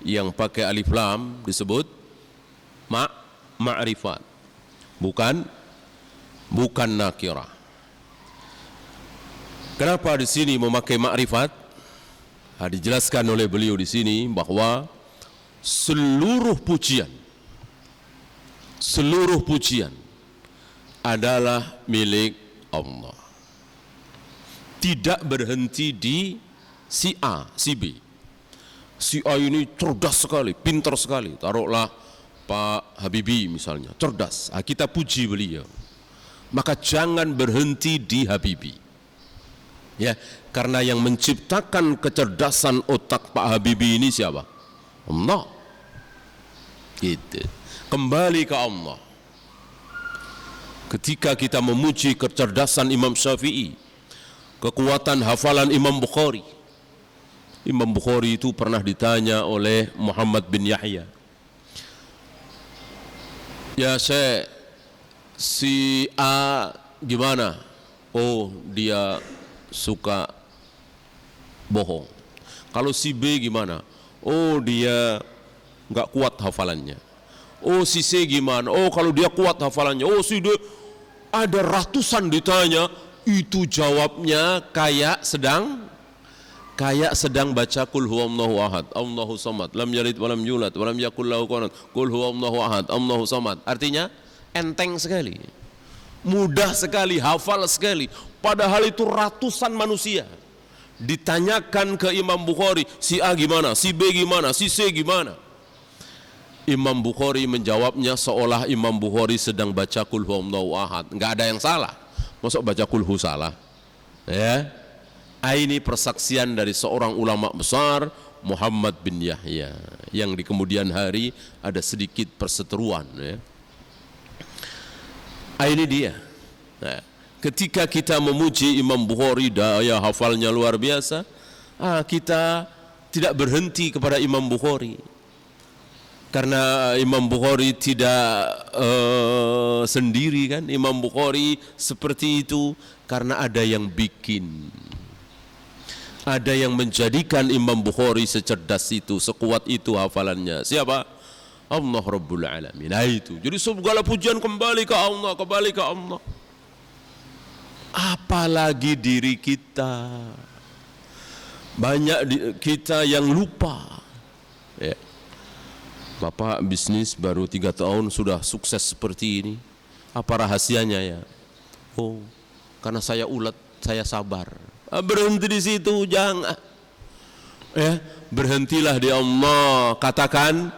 Yang pakai alif lam disebut ma'rifat. Bukan nakirah. Kenapa di sini memakai ma'rifat? Dijelaskan oleh beliau di sini bahwa seluruh pujian adalah milik Allah. tidak berhenti di si A, si B. Si A ini cerdas sekali, pintar sekali. Taruhlah Pak Habibie misalnya, cerdas. Kita puji beliau. Maka jangan berhenti di Habibie. Ya, karena yang menciptakan kecerdasan otak Pak Habibie ini siapa? Allah. Gitu. Kembali ke Allah. Ketika kita memuji kecerdasan Imam Syafi'i, kekuatan hafalan Imam Bukhari. Imam Bukhari itu pernah ditanya oleh Muhammad bin Yahya, ya Syekh, si A gimana? Oh, dia suka bohong. Kalau si B gimana? Oh, dia nggak kuat hafalannya. Oh, si C gimana? Oh, kalau dia kuat hafalannya. Oh, si D. Ada ratusan ditanya, itu jawabnya kayak sedang baca kul huwallahu ahad, Allahu samad, lam yalid walam yulad walam yakul lahu kufuwan ahad, kul huwallahu ahad, Allahu samad. Artinya enteng sekali, mudah sekali, hafal sekali. Padahal itu ratusan manusia ditanyakan ke Imam Bukhari, si A gimana, si B gimana, si C gimana. Imam Bukhari menjawabnya seolah Imam Bukhari sedang baca kul huwallahu ahad. Enggak ada yang salah. Masuk baca kul hu salah? Ya. Ini persaksian dari seorang ulama besar, Muhammad bin Yahya, yang di kemudian hari ada sedikit perseteruan. Ya. Ini dia. Nah, ketika kita memuji Imam Bukhari, daya hafalnya luar biasa, kita tidak berhenti kepada Imam Bukhari. Karena Imam Bukhari tidak sendiri kan. Imam Bukhari seperti itu karena ada yang bikin. Ada yang menjadikan Imam Bukhari secerdas itu, sekuat itu hafalannya. Siapa? Allah Rabbul Alamin. Nah itu. Jadi segala pujian kembali ke Allah, kembali ke Allah. Apalagi diri kita. Banyak kita yang lupa. Ya. Bapak bisnis baru 3 tahun sudah sukses seperti ini. Apa rahasianya ya? Oh, karena saya ulet, saya sabar. Berhenti di situ, jangan. Ya, berhentilah di Allah. Katakan,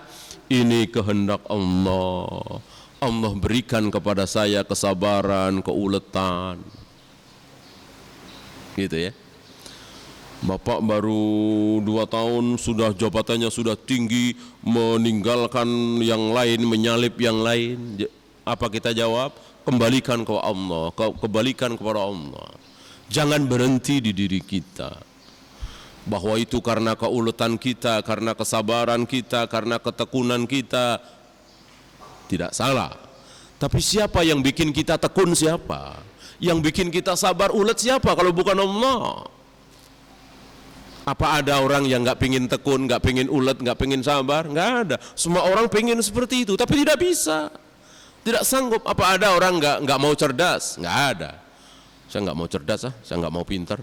ini kehendak Allah. Allah berikan kepada saya kesabaran, keuletan. Gitu ya. Bapak baru 2 tahun sudah jabatannya sudah tinggi, meninggalkan yang lain, menyalip yang lain. Apa kita jawab? Kembalikan ke Allah, kembalikan kepada Allah. Jangan berhenti di diri kita. Bahwa itu karena keuletan kita, karena kesabaran kita, karena ketekunan kita. Tidak salah. Tapi siapa yang bikin kita tekun siapa? Yang bikin kita sabar ulet siapa kalau bukan Allah? Apa ada orang yang nggak pingin tekun, nggak pingin ulet, nggak pingin sabar? Nggak ada. Semua orang pingin seperti itu, tapi tidak bisa, tidak sanggup. Apa ada orang nggak mau cerdas? Nggak ada. Saya nggak mau cerdas, saya nggak mau pintar,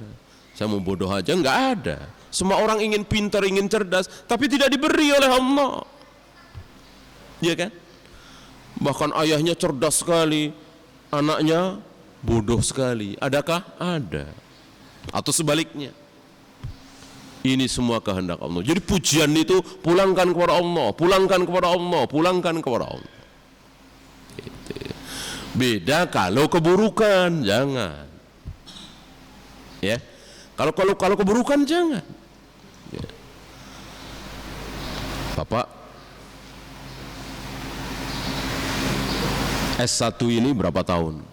saya mau bodoh aja. Nggak ada. Semua orang ingin pintar, ingin cerdas, tapi tidak diberi oleh Allah. Iya kan? Bahkan ayahnya cerdas sekali, anaknya bodoh sekali. Adakah? Ada. Atau sebaliknya. Ini semua kehendak Allah. Jadi pujian itu pulangkan kepada Allah, pulangkan kepada Allah, pulangkan kepada Allah. Gitu. Beda kalau keburukan, jangan. Ya, kalau keburukan jangan. Ya. Bapak S1 ini berapa tahun?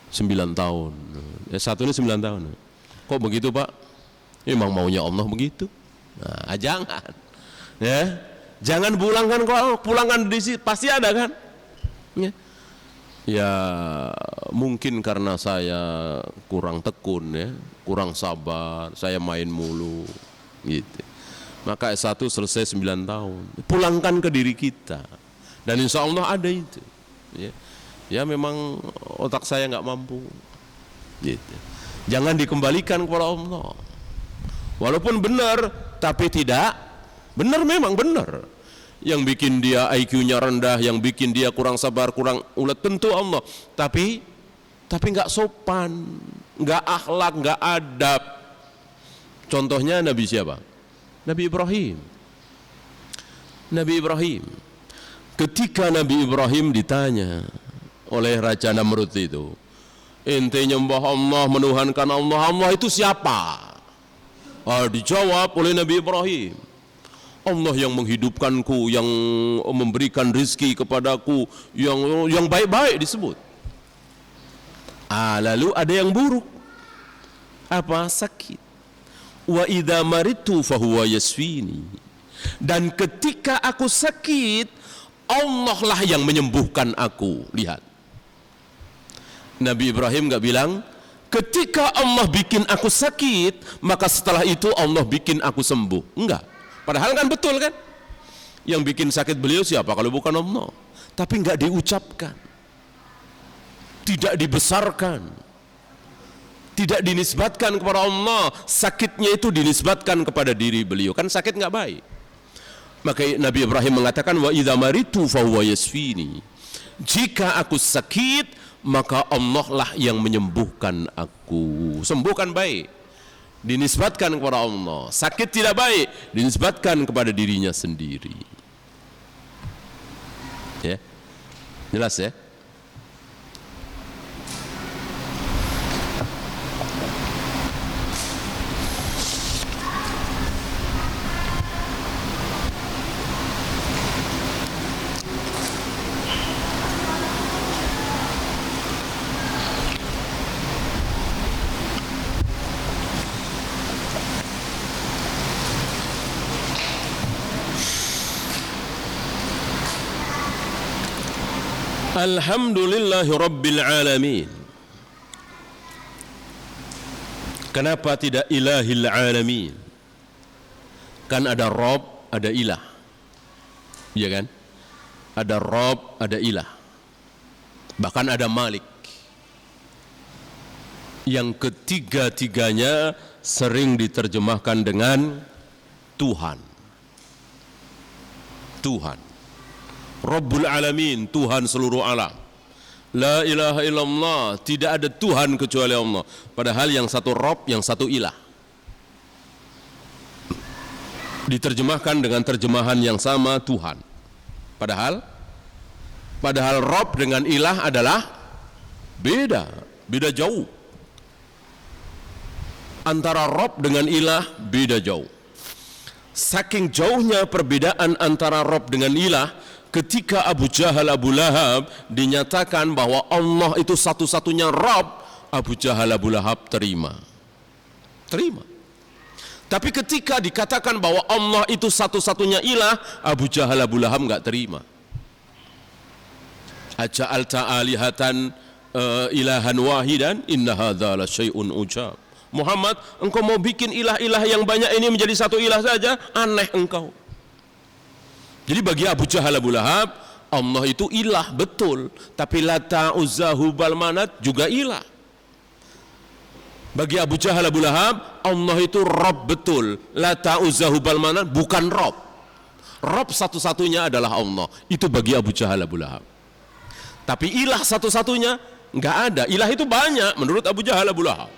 9 tahun. S1 ini 9 tahun. Kok begitu Pak? Memang maunya Allah begitu. Nah, jangan. Ya, jangan pulangkan kok, pulangkan di sini pasti ada kan? Ya. Ya mungkin karena saya kurang tekun ya, kurang sabar, saya main mulu gitu. Maka S1 selesai 9 tahun. Pulangkan ke diri kita. Dan insya Allah ada itu. Ya memang otak saya nggak mampu gitu. Jangan dikembalikan kepada Allah. Walaupun benar, tapi tidak benar, memang benar. Yang bikin dia IQ-nya rendah, yang bikin dia kurang sabar, kurang ulet, tentu Allah. Tapi nggak sopan. nggak akhlak, nggak adab. Contohnya Nabi siapa? Nabi Ibrahim. Nabi Ibrahim. Ketika Nabi Ibrahim ditanya oleh Raja Namrud itu, ente nyembah Allah, menuhankan Allah, Allah itu siapa? Dijawab oleh Nabi Ibrahim, Allah yang menghidupkanku, yang memberikan rizki kepadaku, yang baik-baik disebut. Lalu ada yang buruk. Apa? Sakit. Wa idza maritu fahuwa yasfini. Dan ketika aku sakit, Allah lah yang menyembuhkan aku. Lihat, Nabi Ibrahim enggak bilang ketika Allah bikin aku sakit, maka setelah itu Allah bikin aku sembuh. Enggak. Padahal kan betul kan? Yang bikin sakit beliau siapa kalau bukan Allah? Tapi enggak diucapkan, tidak dibesarkan, tidak dinisbatkan kepada Allah. Sakitnya itu dinisbatkan kepada diri beliau. Kan sakit enggak baik. Maka Nabi Ibrahim mengatakan, wa idza maritu fahuwa yasfini. Jika aku sakit, maka Allah lah yang menyembuhkan aku. Sembuhkan baik, dinisbatkan kepada Allah. Sakit tidak baik, dinisbatkan kepada dirinya sendiri. Ya, jelas ya. Alhamdulillahi Rabbil Alamin. Kenapa tidak Ilahil Alamin? Kan ada Rabb, ada Ilah, ya kan? Ada Rabb, ada Ilah, bahkan ada Malik. Yang ketiga-tiganya sering diterjemahkan dengan Tuhan. Tuhan Rabbul Alamin, Tuhan seluruh alam. La ilaha illallah, tidak ada Tuhan kecuali Allah. Padahal yang satu Rabb, yang satu Ilah. Diterjemahkan dengan terjemahan yang sama, Tuhan. Padahal Rabb dengan Ilah adalah beda jauh. Antara Rabb dengan Ilah beda jauh. Saking jauhnya perbedaan antara Rabb dengan Ilah, ketika Abu Jahal, Abu Lahab dinyatakan bahwa Allah itu satu-satunya Rabb, Abu Jahal, Abu Lahab terima. Tapi ketika dikatakan bahwa Allah itu satu-satunya ilah, Abu Jahal, Abu Lahab enggak terima. Aja'alta alihatan ilahan wahidan inna hadza la syai'un ujab. Muhammad, engkau mau bikin ilah-ilah yang banyak ini menjadi satu ilah saja? Aneh engkau. Jadi bagi Abu Jahal, Abu Lahab, Allah itu ilah betul, tapi Lata, Uzza, Hubal, Manat juga ilah. Bagi Abu Jahal, Abu Lahab, Allah itu Rabb betul, Lata, Uzza, Hubal, Manat bukan Rabb. Rabb satu-satunya adalah Allah. Itu bagi Abu Jahal, Abu Lahab. Tapi ilah satu-satunya enggak ada. Ilah itu banyak menurut Abu Jahal, Abu Lahab.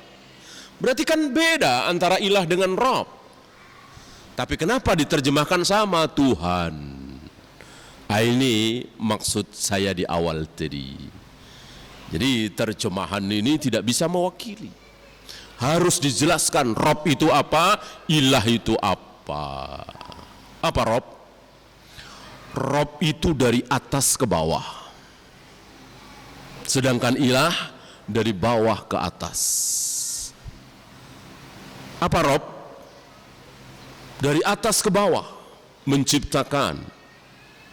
Berarti kan beda antara ilah dengan Rabb. Tapi kenapa diterjemahkan sama Tuhan? Ini maksud saya di awal tadi. Jadi terjemahan ini tidak bisa mewakili. Harus dijelaskan Rabb itu apa, ilah itu apa. Apa Rabb? Rabb itu dari atas ke bawah. Sedangkan ilah dari bawah ke atas. Apa Rabb? Dari atas ke bawah, menciptakan,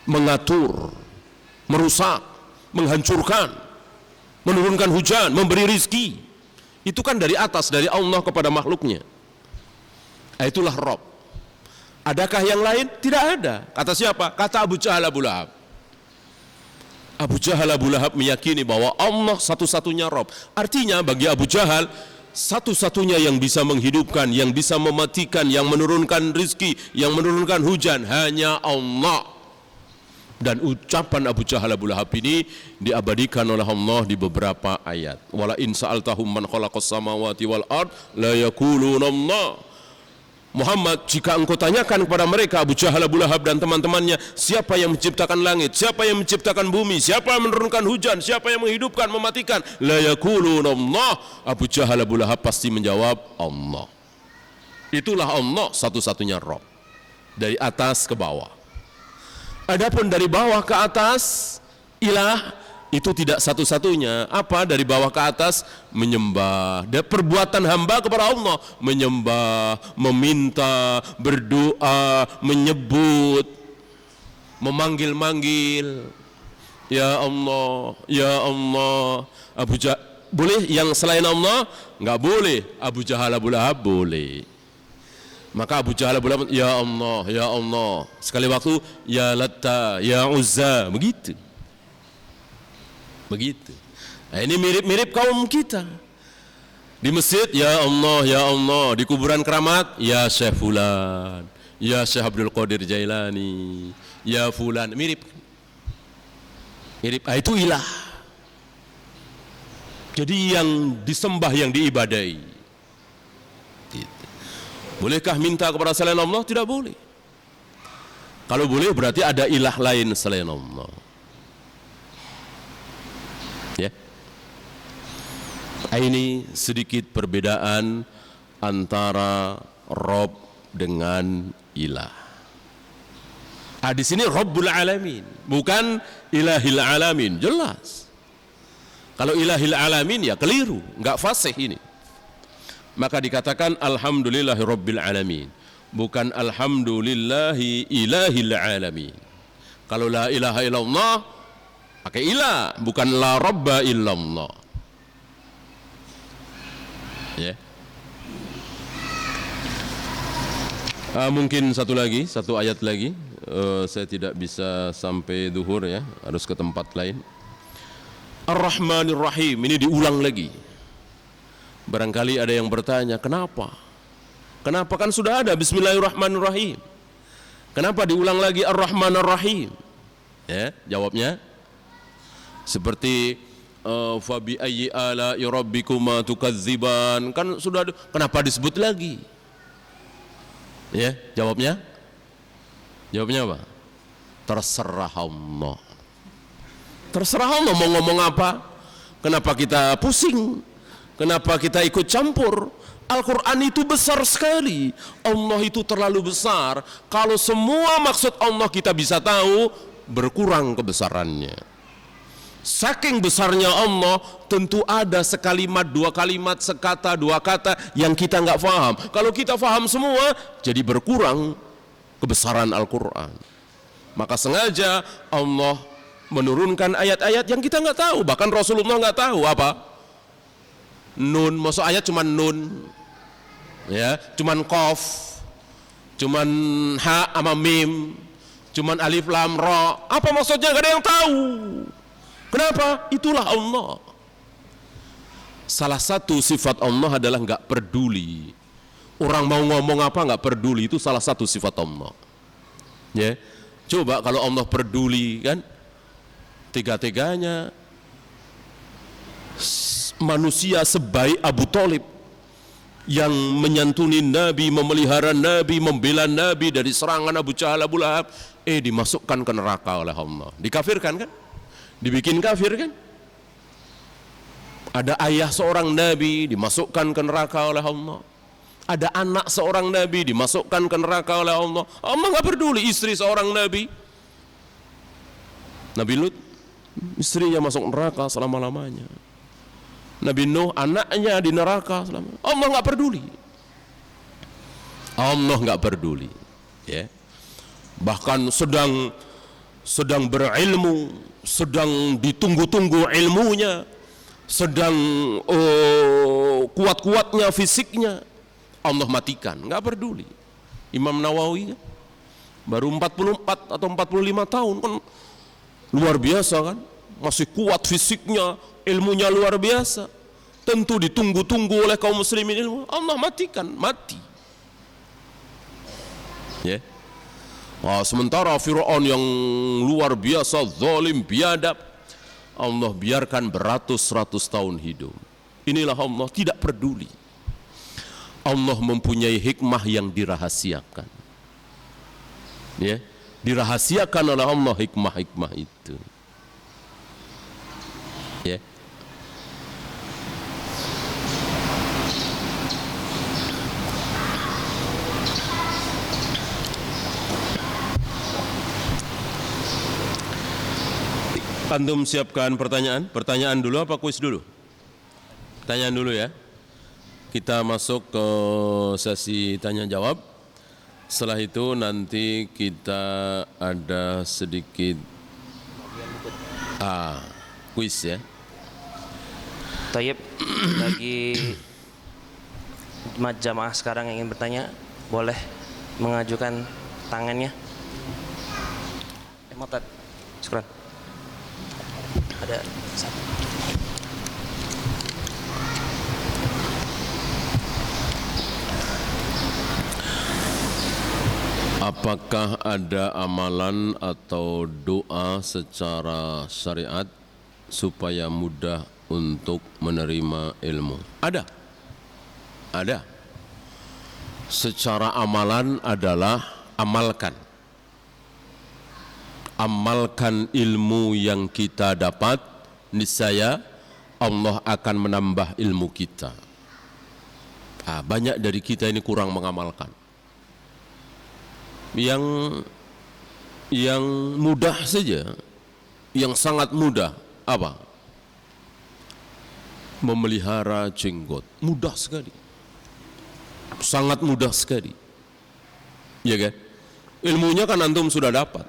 mengatur, merusak, menghancurkan, menurunkan hujan, memberi rizki. Itu kan dari atas, dari Allah kepada makhluknya. Itulah Rabb. Adakah yang lain? Tidak ada. Kata siapa? Kata Abu Jahal, Abu Lahab. Abu Jahal, Abu Lahab meyakini bahwa Allah satu-satunya Rabb. Artinya bagi Abu Jahal, satu-satunya yang bisa menghidupkan, yang bisa mematikan, yang menurunkan rizki, yang menurunkan hujan hanya Allah. Dan ucapan Abu Jahal Abu Lahab ini diabadikan oleh Allah di beberapa ayat. Wala in sa'altahum man khalaqas samawati wal ard la yaquluna Allah. Muhammad, jika engkau tanyakan kepada mereka, Abu Jahal Abu Lahab dan teman-temannya, siapa yang menciptakan langit, siapa yang menciptakan bumi, siapa yang menurunkan hujan, siapa yang menghidupkan, mematikan, la yaquluna Allah. Abu Jahal Abu Lahab pasti menjawab Allah. Itulah Allah satu-satunya Rabb. Dari atas ke bawah. Adapun dari bawah ke atas, ilah itu tidak satu-satunya. Apa dari bawah ke atas? Menyembah. Dan perbuatan hamba kepada Allah, menyembah, meminta, berdoa, menyebut, memanggil-manggil. Ya Allah, ya Allah. Abu Jahal boleh, yang selain Allah nggak boleh. Abu Jahal Abu Lahab boleh. Maka Abu Jahal Abu Lahab, ya Allah, ya Allah. Sekali waktu, ya Latta, ya Uzza, begitu. Begitu. Nah, ini mirip-mirip kaum kita. Di masjid, ya Allah, ya Allah. Di kuburan keramat, ya Syekh Fulan, ya Syekh Abdul Qadir Jailani, ya Fulan. Mirip. Mirip. Itu ilah. Jadi yang disembah, yang diibadai. Bolehkah minta kepada selain Allah? Tidak boleh. Kalau boleh berarti ada ilah lain selain Allah. Ya. Ini sedikit perbedaan antara Rabb dengan ilah. Di sini Rabbul Alamin, bukan Ilahil Alamin. Jelas. Kalau Ilahil Alamin ya keliru, enggak fasih ini. Maka dikatakan alhamdulillahi rabbil alamin, bukan alhamdulillahi ilahil alamin. Kalau la ilaha illallah pakai ilah, bukan la rabba illallah. Ya. Mungkin satu ayat lagi. Saya tidak bisa sampai duhur ya, harus ke tempat lain. Ar-Rahmanir Rahim, ini diulang lagi. Barangkali ada yang bertanya, kenapa? Kenapa, kan sudah ada Bismillahirrahmanirrahim. Kenapa diulang lagi Ar-Rahmanir Rahim? Ya, jawabnya seperti fa bi ayyi ala'i rabbikuma tukadziban. Kan sudah ada, kenapa disebut lagi? Ya, jawabnya? Jawabnya apa? Terserah Allah. Terserah Allah mau ngomong apa? Kenapa kita pusing? Kenapa kita ikut campur? Al-Quran itu besar sekali. Allah itu terlalu besar. Kalau semua maksud Allah kita bisa tahu, berkurang kebesarannya. Saking besarnya Allah, tentu ada sekalimat, dua kalimat, sekata, dua kata yang kita nggak faham. Kalau kita faham semua, jadi berkurang kebesaran Al-Quran. Maka sengaja Allah menurunkan ayat-ayat yang kita nggak tahu. Bahkan Rasulullah nggak tahu apa. Nun, maksud ayat cuman nun, ya, cuman qaf, cuman ha sama mim, cuman alif lam ra. Apa maksudnya? Gak ada yang tahu. Kenapa? Itulah Allah. Salah satu sifat Allah adalah nggak peduli. Orang mau ngomong apa nggak peduli, itu salah satu sifat Allah. Ya, coba kalau Allah peduli, kan, tega-teganya manusia sebaik Abu Thalib yang menyantuni Nabi, memelihara Nabi, membela Nabi dari serangan Abu Jahal Abu Lahab, dimasukkan ke neraka oleh Allah, dikafirkan kan, dibikin kafir kan. Ada ayah seorang Nabi dimasukkan ke neraka oleh Allah, ada anak seorang Nabi dimasukkan ke neraka oleh Allah. Allah nggak peduli. Istri seorang Nabi, Nabi Lut, istrinya masuk neraka selama-lamanya. Nabi Nuh, anaknya di neraka selama. Allah nggak peduli. Allah nggak peduli. Ya. Bahkan sedang berilmu, sedang ditunggu-tunggu ilmunya, sedang kuat-kuatnya fisiknya, Allah matikan, nggak peduli. Imam Nawawi baru 44 atau 45 tahun kan, luar biasa kan, masih kuat fisiknya, ilmunya luar biasa. Tentu ditunggu-tunggu oleh kaum muslimin ilmu. Allah matikan, mati. Ya. Sementara Fir'aun yang luar biasa zalim biadab, Allah biarkan beratus-ratus tahun hidup. Inilah Allah tidak peduli. Allah mempunyai hikmah yang dirahasiakan. Ya, dirahasiakan oleh Allah hikmah-hikmah itu. Ya. Antum siapkan pertanyaan? Pertanyaan dulu apa kuis dulu? Pertanyaan dulu ya. Kita masuk ke sesi tanya jawab. Setelah itu nanti kita ada sedikit kuis ya. Tayyib, bagi jamaah sekarang yang ingin bertanya, boleh mengajukan tangannya. Motat, syukran. Ada satu. Apakah ada amalan atau doa secara syariat supaya mudah untuk menerima ilmu? Ada. Ada. Secara amalan adalah amalkan. Amalkan ilmu yang kita dapat, niscaya Allah akan menambah ilmu kita. Banyak dari kita ini kurang mengamalkan. Yang mudah saja, yang sangat mudah apa? Memelihara jenggot, mudah sekali, sangat mudah sekali, ya kan? Ilmunya kan antum sudah dapat.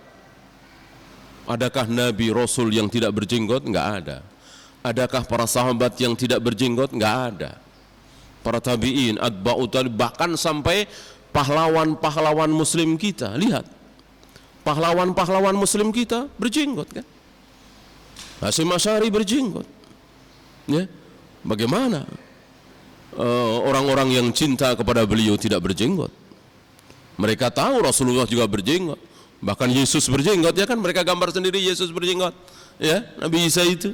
Adakah Nabi Rasul yang tidak berjenggot? Enggak ada. Adakah para sahabat yang tidak berjenggot? Enggak ada. Para tabi'in, atba'u tabi'in, bahkan sampai pahlawan-pahlawan muslim kita, lihat, pahlawan-pahlawan muslim kita berjenggot kan? Hasyim Asy'ari berjenggot, ya. Bagaimana orang-orang yang cinta kepada beliau tidak berjenggot? Mereka tahu Rasulullah juga berjenggot, bahkan Yesus berjenggot, ya kan? Mereka gambar sendiri Yesus berjenggot, ya, Nabi Isa itu.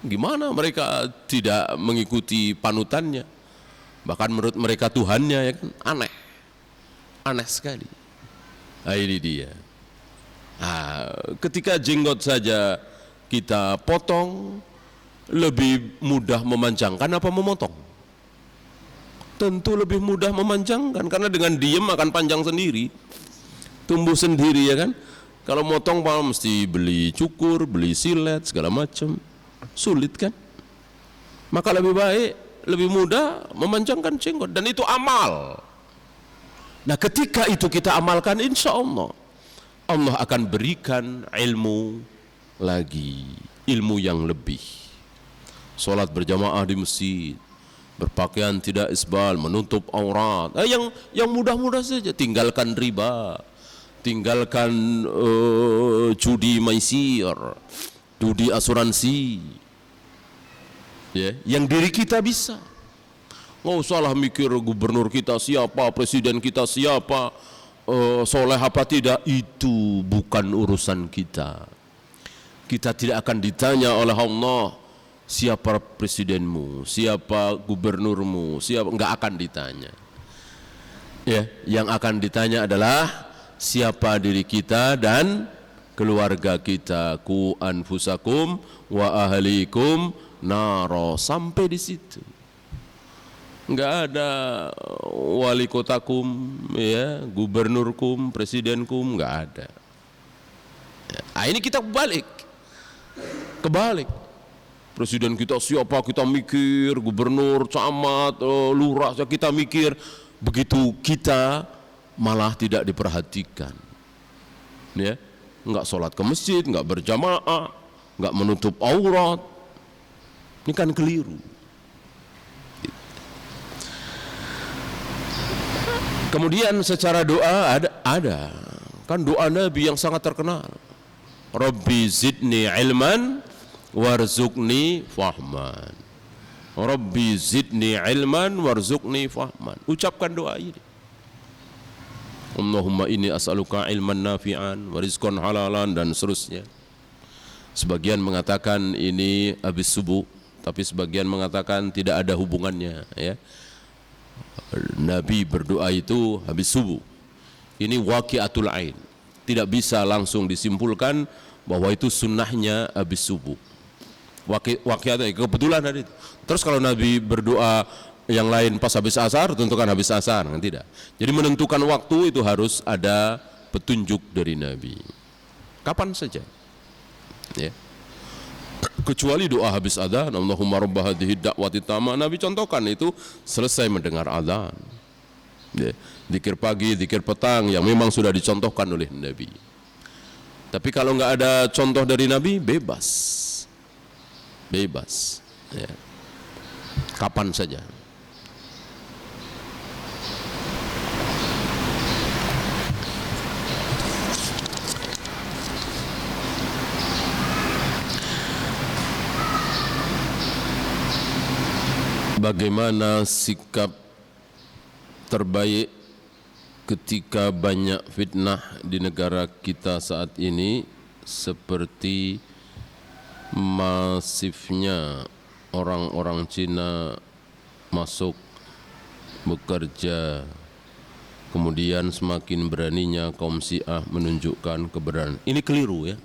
Gimana mereka tidak mengikuti panutannya? Bahkan menurut mereka Tuhannya, ya kan? Aneh sekali. Ini dia. Ketika jenggot saja kita potong, lebih mudah memanjangkan apa memotong? Tentu lebih mudah memanjangkan, karena dengan diem akan panjang sendiri, tumbuh sendiri, ya kan? Kalau motong mesti beli cukur, beli silet, segala macam, sulit kan? Maka lebih baik, lebih mudah memanjangkan jenggot, dan itu amal. Nah, ketika itu kita amalkan, insya Allah Allah akan berikan ilmu lagi, ilmu yang lebih. Sholat berjamaah di masjid, berpakaian tidak isbal, menutup aurat, yang mudah-mudah saja. Tinggalkan riba, tinggalkan judi maisir, judi asuransi, ya, yang diri kita bisa. Nggak usahlah mikir gubernur kita siapa, presiden kita siapa, soleh apa tidak, itu bukan urusan kita. Kita tidak akan ditanya oleh Allah siapa presidenmu, siapa gubernurmu, siapa, nggak akan ditanya. Ya, yang akan ditanya adalah siapa diri kita dan keluarga kita. Ku anfusakum wa ahlikum naro, sampai di situ. Enggak ada wali kotakum, ya, gubernurkum, presidenkum, enggak ada. Ini kita kebalik. Presiden kita siapa kita mikir, gubernur, camat, lurah kita mikir. Begitu kita malah tidak diperhatikan, ya, enggak sholat ke masjid, enggak berjamaah, enggak menutup aurat. Ini kan keliru. Kemudian secara doa ada kan doa Nabi yang sangat terkenal. Rabbi zidni ilman warzuqni fahman. Rabbi zidni ilman warzuqni fahman. Ucapkan doa ini. Allahumma inni as'aluka ilman nafi'an wa rizqan halalan dan seterusnya. Sebagian mengatakan ini habis subuh, tapi sebagian mengatakan tidak ada hubungannya, ya. Nabi berdoa itu habis subuh. Ini waqi'atul ain. Tidak bisa langsung disimpulkan bahwa itu sunnahnya habis subuh. Waqi'atul kebetulan hari itu. Terus kalau Nabi berdoa yang lain pas habis asar, tentukan habis asar, kan tidak. Jadi menentukan waktu itu harus ada petunjuk dari Nabi. Kapan saja. Ya. Kecuali doa habis adzan, Allahumma rabb hadhihi da'wati tamma, Nabi contohkan itu selesai mendengar adzan. Ya. Zikir pagi, zikir petang yang memang sudah dicontohkan oleh Nabi. Tapi kalau nggak ada contoh dari Nabi, bebas. Bebas. Ya. Kapan saja. Bagaimana sikap terbaik ketika banyak fitnah di negara kita saat ini, seperti masifnya orang-orang Cina masuk bekerja, kemudian semakin beraninya kaum Syiah menunjukkan keberanian. Ini keliru, ya.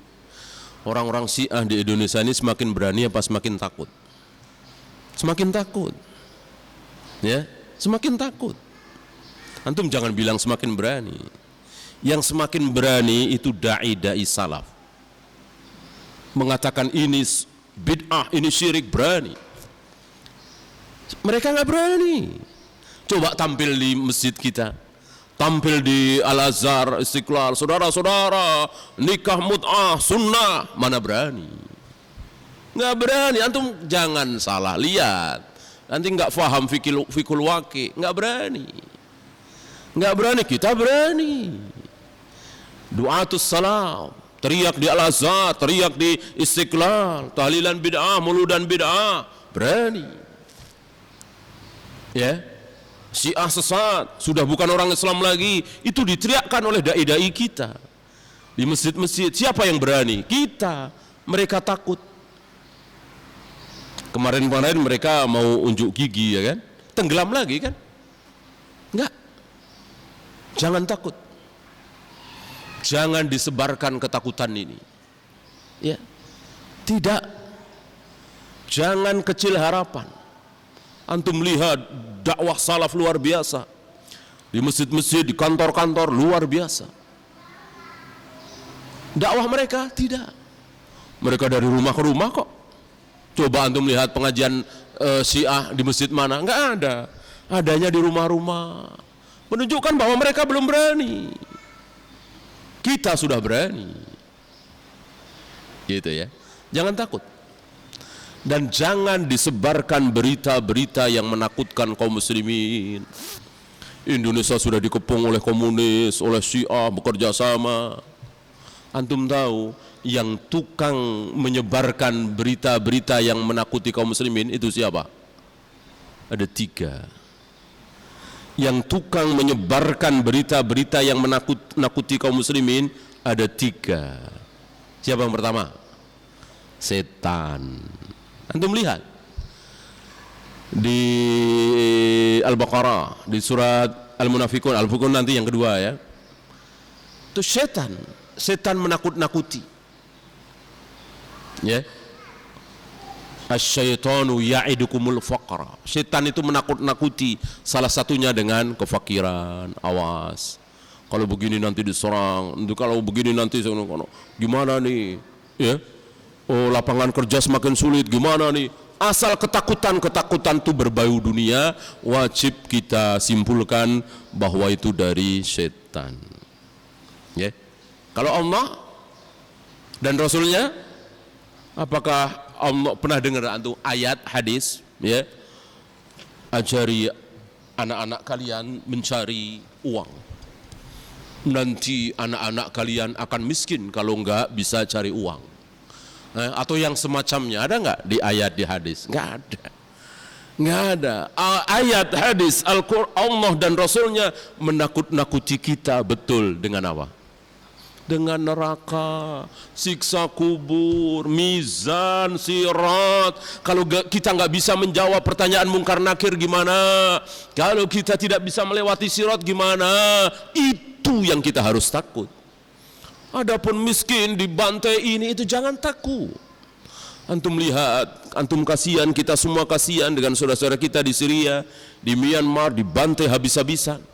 Orang-orang Syiah di Indonesia ini semakin berani apa semakin takut? Semakin takut, ya, semakin takut. Antum jangan bilang semakin berani. Yang semakin berani itu dai salaf. Mengatakan ini bid'ah, ini syirik, berani. Mereka nggak berani. Coba tampil di masjid kita, tampil di Al-Azhar, Istiqlal, saudara-saudara, nikah mut'ah, sunnah, mana berani? Nggak berani. Antum jangan salah lihat, nanti nggak faham fikul waqi. Nggak berani, nggak berani. Kita berani. Du'atus salam, teriak di Al-Azhar, teriak di Istiqlal, tahlilan bid'ah, muludan bid'ah, berani. Ya, Syiah sesat, sudah bukan orang Islam lagi, itu diteriakkan oleh dai-dai kita di masjid-masjid. Siapa yang berani? Kita. Mereka takut. Kemarin-kemarin mereka mau unjuk gigi, ya kan? Tenggelam lagi, kan? Enggak. Jangan takut. Jangan disebarkan ketakutan ini. Ya. Tidak. Jangan kecil harapan. Antum lihat dakwah salaf luar biasa. Di masjid-masjid, di kantor-kantor luar biasa. Dakwah mereka tidak. Mereka dari rumah ke rumah kok. Coba antum lihat pengajian Syiah di masjid mana? Enggak ada. Adanya di rumah-rumah. Menunjukkan bahwa mereka belum berani. Kita sudah berani. Gitu ya. Jangan takut. Dan jangan disebarkan berita-berita yang menakutkan kaum muslimin. Indonesia sudah dikepung oleh komunis, oleh Syiah, bekerja sama. Antum tahu yang tukang menyebarkan berita-berita yang menakuti kaum muslimin itu siapa? Ada 3. Yang tukang menyebarkan berita-berita yang menakuti kaum muslimin ada 3. Siapa yang pertama? Setan. Antum lihat di Al-Baqarah, di surat Al-Munafiqun, Al-Munafiqun nanti yang kedua, ya. Itu setan. Setan menakut-nakuti. Ya. Asyaitanu ya'idukumul faqra. Setan itu menakut-nakuti, salah satunya dengan kefakiran. Awas. Kalau begini nanti diserang, kalau begini nanti gimana nih? Ya. Oh, lapangan kerja semakin sulit, gimana nih? Asal ketakutan-ketakutan itu berbau dunia, wajib kita simpulkan bahwa itu dari setan. Ya. Kalau Allah dan Rasulnya, apakah Allah pernah dengar antum ayat hadis, ya? Ajari anak-anak kalian mencari uang. Nanti anak-anak kalian akan miskin kalau enggak bisa cari uang. Atau yang semacamnya, ada enggak di ayat, di hadis? Enggak ada. Nggak ada. Ayat, hadis, Al-Quran, Allah dan Rasulnya menakut-nakuti kita betul dengan apa? Dengan neraka, siksa kubur, mizan, sirat. Kalau kita nggak bisa menjawab pertanyaan mungkar nakir gimana? Kalau kita tidak bisa melewati sirat gimana? Itu yang kita harus takut. Adapun miskin dibantai ini itu jangan takut. Antum lihat, antum kasihan, kita semua kasihan dengan saudara-saudara kita di Syria, di Myanmar, dibantai habis-habisan.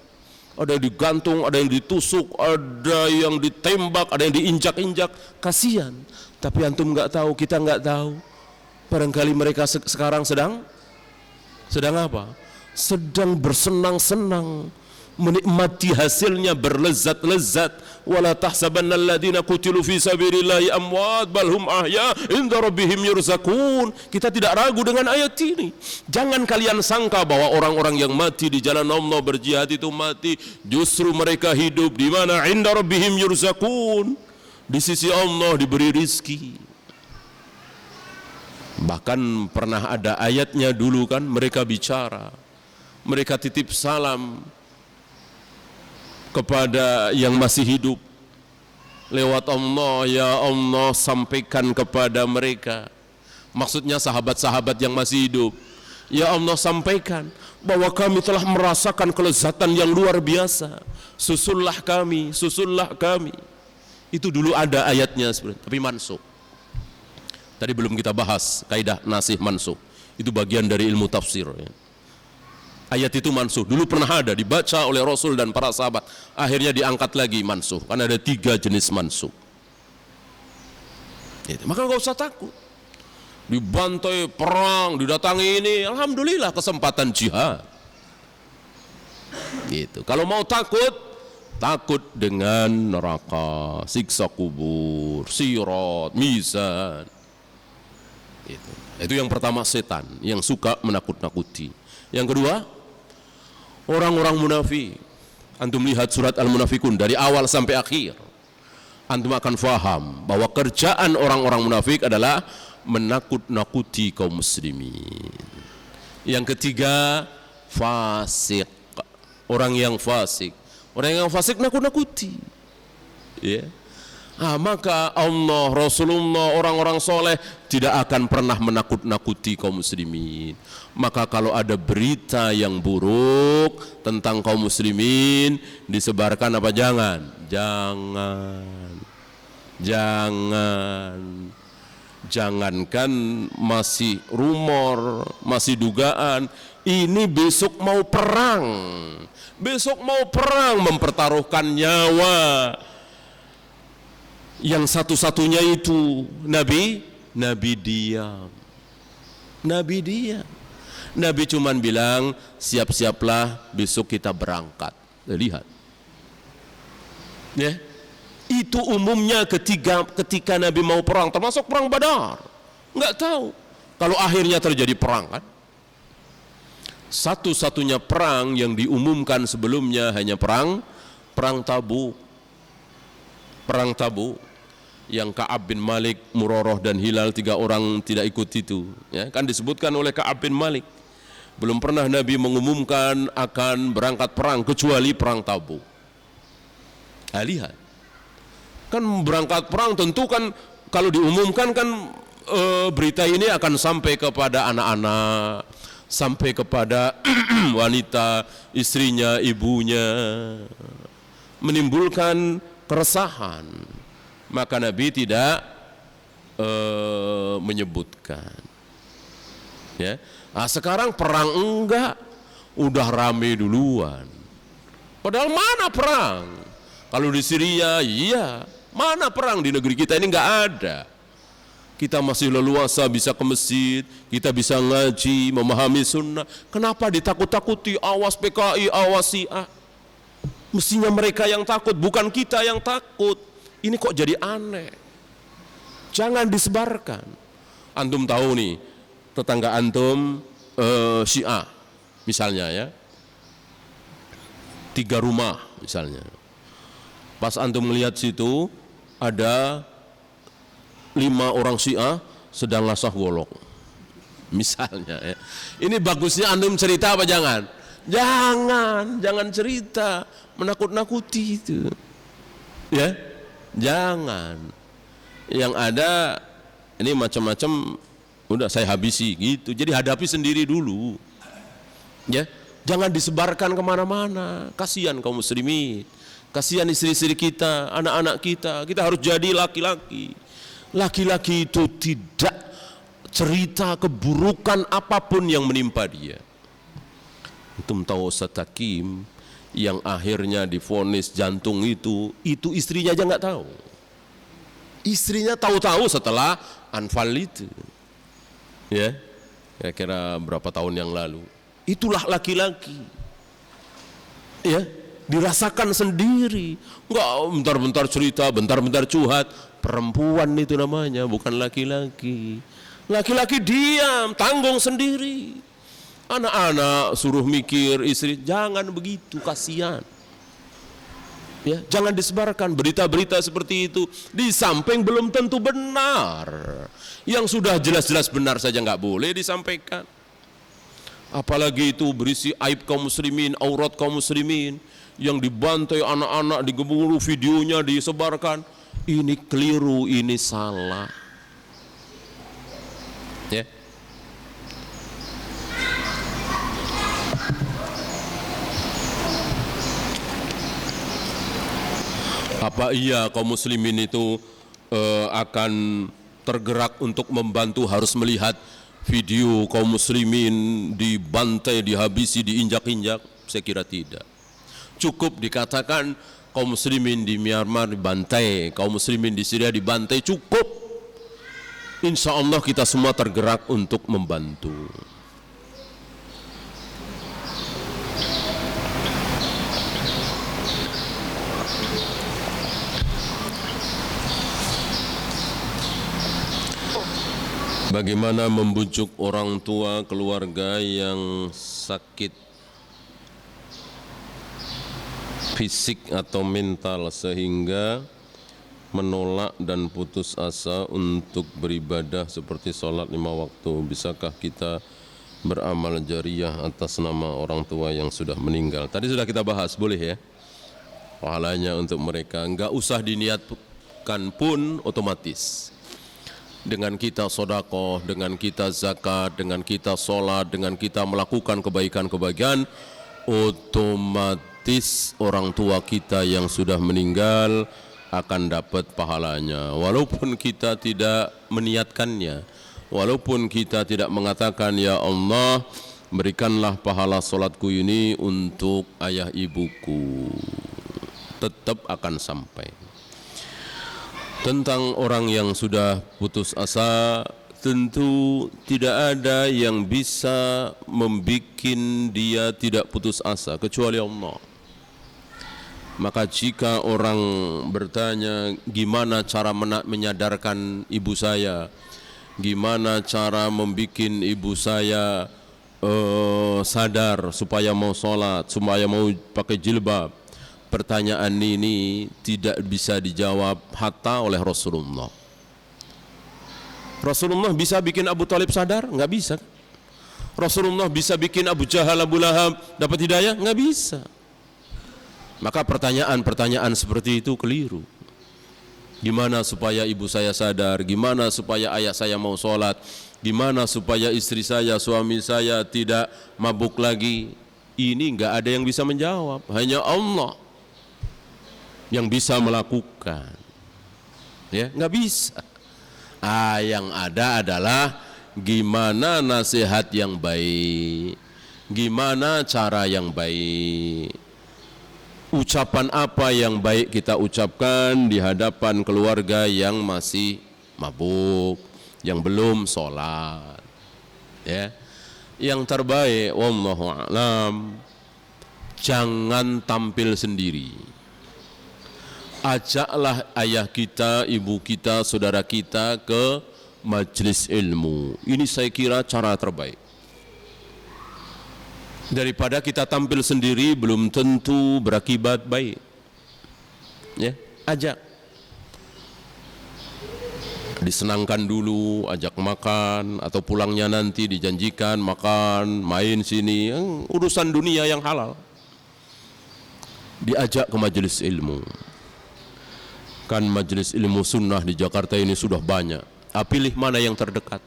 Ada yang digantung, ada yang ditusuk, ada yang ditembak, ada yang diinjak-injak. Kasihan. Tapi antum nggak tahu, kita nggak tahu. Barangkali mereka sekarang sedang apa? Sedang bersenang-senang, menikmati hasilnya, berlezat-lezat. Wala tahsabanna alladziina qutilu fi sabilillahi amwat bal hum ahya inda rabbihim yurzaqun. Kita tidak ragu dengan ayat ini. Jangan kalian sangka bahwa orang-orang yang mati di jalan Allah berjihad itu mati, justru mereka hidup di mana? Inda rabbihim yurzaqun. Di sisi Allah diberi rizki. Bahkan pernah ada ayatnya dulu kan, mereka bicara, mereka titip salam kepada yang masih hidup lewat Allah, ya Allah sampaikan kepada mereka, maksudnya sahabat-sahabat yang masih hidup, ya Allah sampaikan bahwa kami telah merasakan kelezatan yang luar biasa, susullah kami, susullah kami. Itu dulu ada ayatnya sebenarnya, tapi mansukh. Tadi belum kita bahas kaidah nasih mansukh, itu bagian dari ilmu tafsir ya. Ayat itu mansukh, dulu pernah ada dibaca oleh Rasul dan para sahabat, akhirnya diangkat lagi mansukh, karena ada 3 jenis mansukh. Maka nggak usah takut, dibantai, perang, didatangi ini, alhamdulillah kesempatan jihad. Gitu. Kalau mau takut, takut dengan neraka, siksa kubur, sirat, mizan. Gitu. Itu yang pertama, setan yang suka menakut-nakuti. Yang kedua, orang-orang munafik. Antum lihat surat Al-Munafikun dari awal sampai akhir, antum akan faham bahwa kerjaan orang-orang munafik adalah menakut-nakuti kaum muslimin. Yang ketiga, fasik. Orang yang fasik. Orang yang fasik nakut-nakuti. Ya. Maka Allah, Rasulullah, orang-orang soleh tidak akan pernah menakut-nakuti kaum muslimin. Maka kalau ada berita yang buruk tentang kaum muslimin, disebarkan apa? Jangan. Jangankan masih rumor, masih dugaan, ini besok mau perang. Besok mau perang, mempertaruhkan nyawa. Yang satu-satunya itu Nabi diam. Nabi cuman bilang, siap-siaplah besok kita berangkat. Lihat. Ya. Itu umumnya ketika Nabi mau perang, termasuk perang Badar. Enggak tahu kalau akhirnya terjadi perang kan. Satu-satunya perang yang diumumkan sebelumnya hanya perang Tabuk. Perang Tabuk yang Ka'ab bin Malik, Murarah dan Hilal, 3 orang tidak ikut itu, ya, kan disebutkan oleh Ka'ab bin Malik. Belum pernah Nabi mengumumkan akan berangkat perang kecuali perang Tabuk. Lihat, kan berangkat perang tentu kan kalau diumumkan kan berita ini akan sampai kepada anak-anak, sampai kepada wanita, istrinya, ibunya, menimbulkan keresahan. Maka Nabi tidak menyebutkan. Ya. Sekarang perang enggak, udah rame duluan. Padahal mana perang? Kalau di Syria, iya. Mana perang di negeri kita ini? Enggak ada. Kita masih leluasa bisa ke masjid, kita bisa ngaji, memahami sunnah. Kenapa ditakut-takuti? Awas PKI, awas Syiah. Mestinya mereka yang takut, bukan kita yang takut. Ini kok jadi aneh. Jangan disebarkan. Antum tahu nih, tetangga antum Syiah misalnya ya, 3 rumah misalnya. Pas antum melihat situ ada 5 orang Syiah sedang lasah golok. Misalnya ya. Ini bagusnya antum cerita apa jangan? Jangan cerita menakut-nakuti itu. Ya, jangan. Yang ada ini macam-macam udah saya habisi gitu. Jadi hadapi sendiri dulu. Ya, jangan disebarkan kemana-mana. Kasihan kaum muslimin, kasihan istri-istri kita, anak-anak kita. Kita harus jadi laki-laki. Laki-laki itu tidak cerita keburukan apapun yang menimpa dia. Antum tahu Ustaz Hakim yang akhirnya divonis jantung itu istrinya aja nggak tahu. Istrinya tahu-tahu setelah Anfal itu. Ya, kira-kira berapa tahun yang lalu. Itulah laki-laki. Ya, dirasakan sendiri. Enggak bentar-bentar cerita, bentar-bentar curhat. Perempuan itu namanya, bukan laki-laki. Laki-laki diam, tanggung sendiri. Anak-anak suruh mikir, istri, jangan begitu, kasihan. Ya, jangan disebarkan berita-berita seperti itu di samping belum tentu benar. Yang sudah jelas-jelas benar saja nggak boleh disampaikan. Apalagi itu berisi aib kaum muslimin, aurat kaum muslimin, yang dibantai anak-anak, digebunuh, videonya disebarkan. Ini keliru, ini salah. Ya. Apa iya kaum muslimin itu akan tergerak untuk membantu harus melihat video kaum muslimin dibantai, dihabisi, diinjak-injak? Saya kira tidak. Cukup dikatakan kaum muslimin di Myanmar dibantai, kaum muslimin di Syria dibantai, cukup. Insya Allah kita semua tergerak untuk membantu. Bagaimana membujuk orang tua keluarga yang sakit fisik atau mental sehingga menolak dan putus asa untuk beribadah seperti sholat 5 waktu? Bisakah kita beramal jariah atas nama orang tua yang sudah meninggal? Tadi sudah kita bahas, boleh ya? Pahalanya untuk mereka, enggak usah diniatkan pun otomatis. Dengan kita sedekah, dengan kita zakat, dengan kita sholat, dengan kita melakukan kebaikan-kebaikan, otomatis orang tua kita yang sudah meninggal akan dapat pahalanya. Walaupun kita tidak meniatkannya, walaupun kita tidak mengatakan, ya Allah, berikanlah pahala sholatku ini untuk ayah ibuku, tetap akan sampai. Tentang orang yang sudah putus asa, tentu tidak ada yang bisa membuat dia tidak putus asa kecuali Allah. Maka jika orang bertanya, gimana cara menyadarkan ibu saya, gimana cara membuat ibu saya sadar supaya mau sholat, supaya mau pakai jilbab, pertanyaan ini tidak bisa dijawab hatta oleh Rasulullah. Rasulullah bisa bikin Abu Talib sadar? Enggak bisa. Rasulullah bisa bikin Abu Jahal, Abu Lahab dapat hidayah? Enggak bisa. Maka pertanyaan-pertanyaan seperti itu keliru. Gimana supaya ibu saya sadar? Gimana supaya ayah saya mau sholat? Gimana supaya istri saya, suami saya tidak mabuk lagi? Ini enggak ada yang bisa menjawab. Hanya Allah yang bisa melakukan. Ya, nggak bisa. Yang ada adalah gimana nasihat yang baik, gimana cara yang baik, ucapan apa yang baik kita ucapkan di hadapan keluarga yang masih mabuk, yang belum sholat. Ya, yang terbaik, wallahu a'lam, jangan tampil sendiri. Ajaklah ayah kita, ibu kita, saudara kita ke majelis ilmu. Ini saya kira cara terbaik. Daripada kita tampil sendiri belum tentu berakibat baik. Ya, ajak. disenangkan dulu, ajak makan, atau pulangnya nanti dijanjikan makan, main sini, urusan dunia yang halal. Diajak ke majelis ilmu. Kan majelis ilmu sunnah di Jakarta ini sudah banyak. Pilih mana yang terdekat.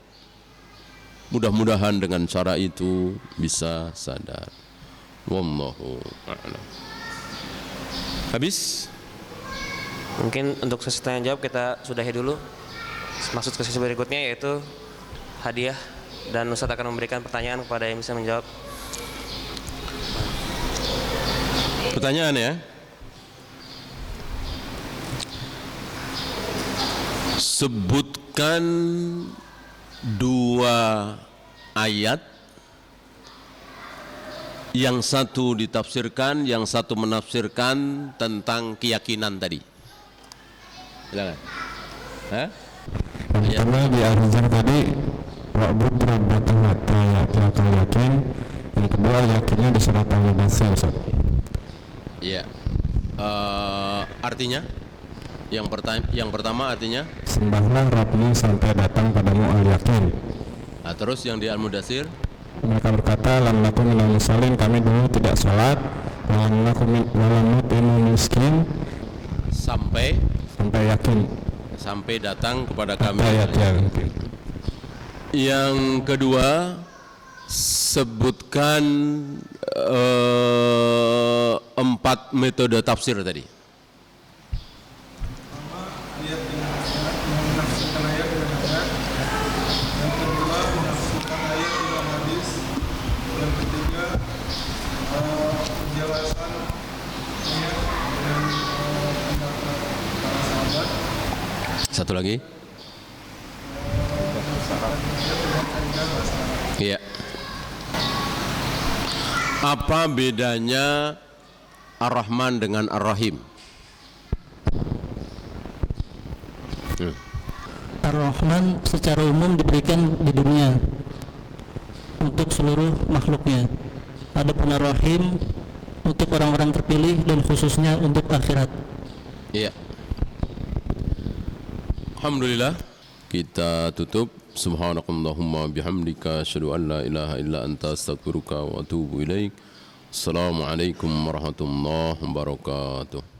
Mudah-mudahan dengan cara itu bisa sadar. Wallahu a'lam. Habis? Mungkin untuk sesi tanya jawab kita sudahi dulu. Maksud ke sesi berikutnya yaitu hadiah, dan Ustaz akan memberikan pertanyaan kepada yang bisa menjawab. Pertanyaan ya. Sebutkan 2 ayat, yang satu ditafsirkan, yang satu menafsirkan tentang keyakinan tadi. Silakan. Hah? Yang pertama di Al-Hijr tadi, wa'bud rabbaka hatta ya'tiyakal yakin. Yang kedua yakinnya di surat Al-Mudaththir, Ustaz. Iya. Artinya? Yang pertama artinya? Sembahlah Rabbmu sampai datang padamu al-yakin. Nah, terus yang di Al-Mudaththir? Mereka berkata, lam nakum minal musallin, kami dulu tidak salat, walam nut'imu miskin, Sampai yakin. Sampai datang kepada kami. Yakin. Yang kedua, sebutkan 4 metode tafsir tadi. Ayat yang menafsirkan ayat dengan ayat. Yang kedua menafsirkan ayat dengan hadis. Yang ketiga penjelasan ayat dengan pendapat para sahabat. Satu lagi. Iya. Apa bedanya Ar-Rahman dengan Ar-Rahim? Ar-Rahman secara umum diberikan di dunia untuk seluruh makhluknya. Adapun Ar-Rahim untuk orang-orang terpilih dan khususnya untuk akhirat. Iya. Alhamdulillah, kita tutup. Subhanakallahumma bihamdika asyhadu an la ilaha illa anta astaghfiruka wa atubu ilaik. Assalamualaikum warahmatullahi wabarakatuh.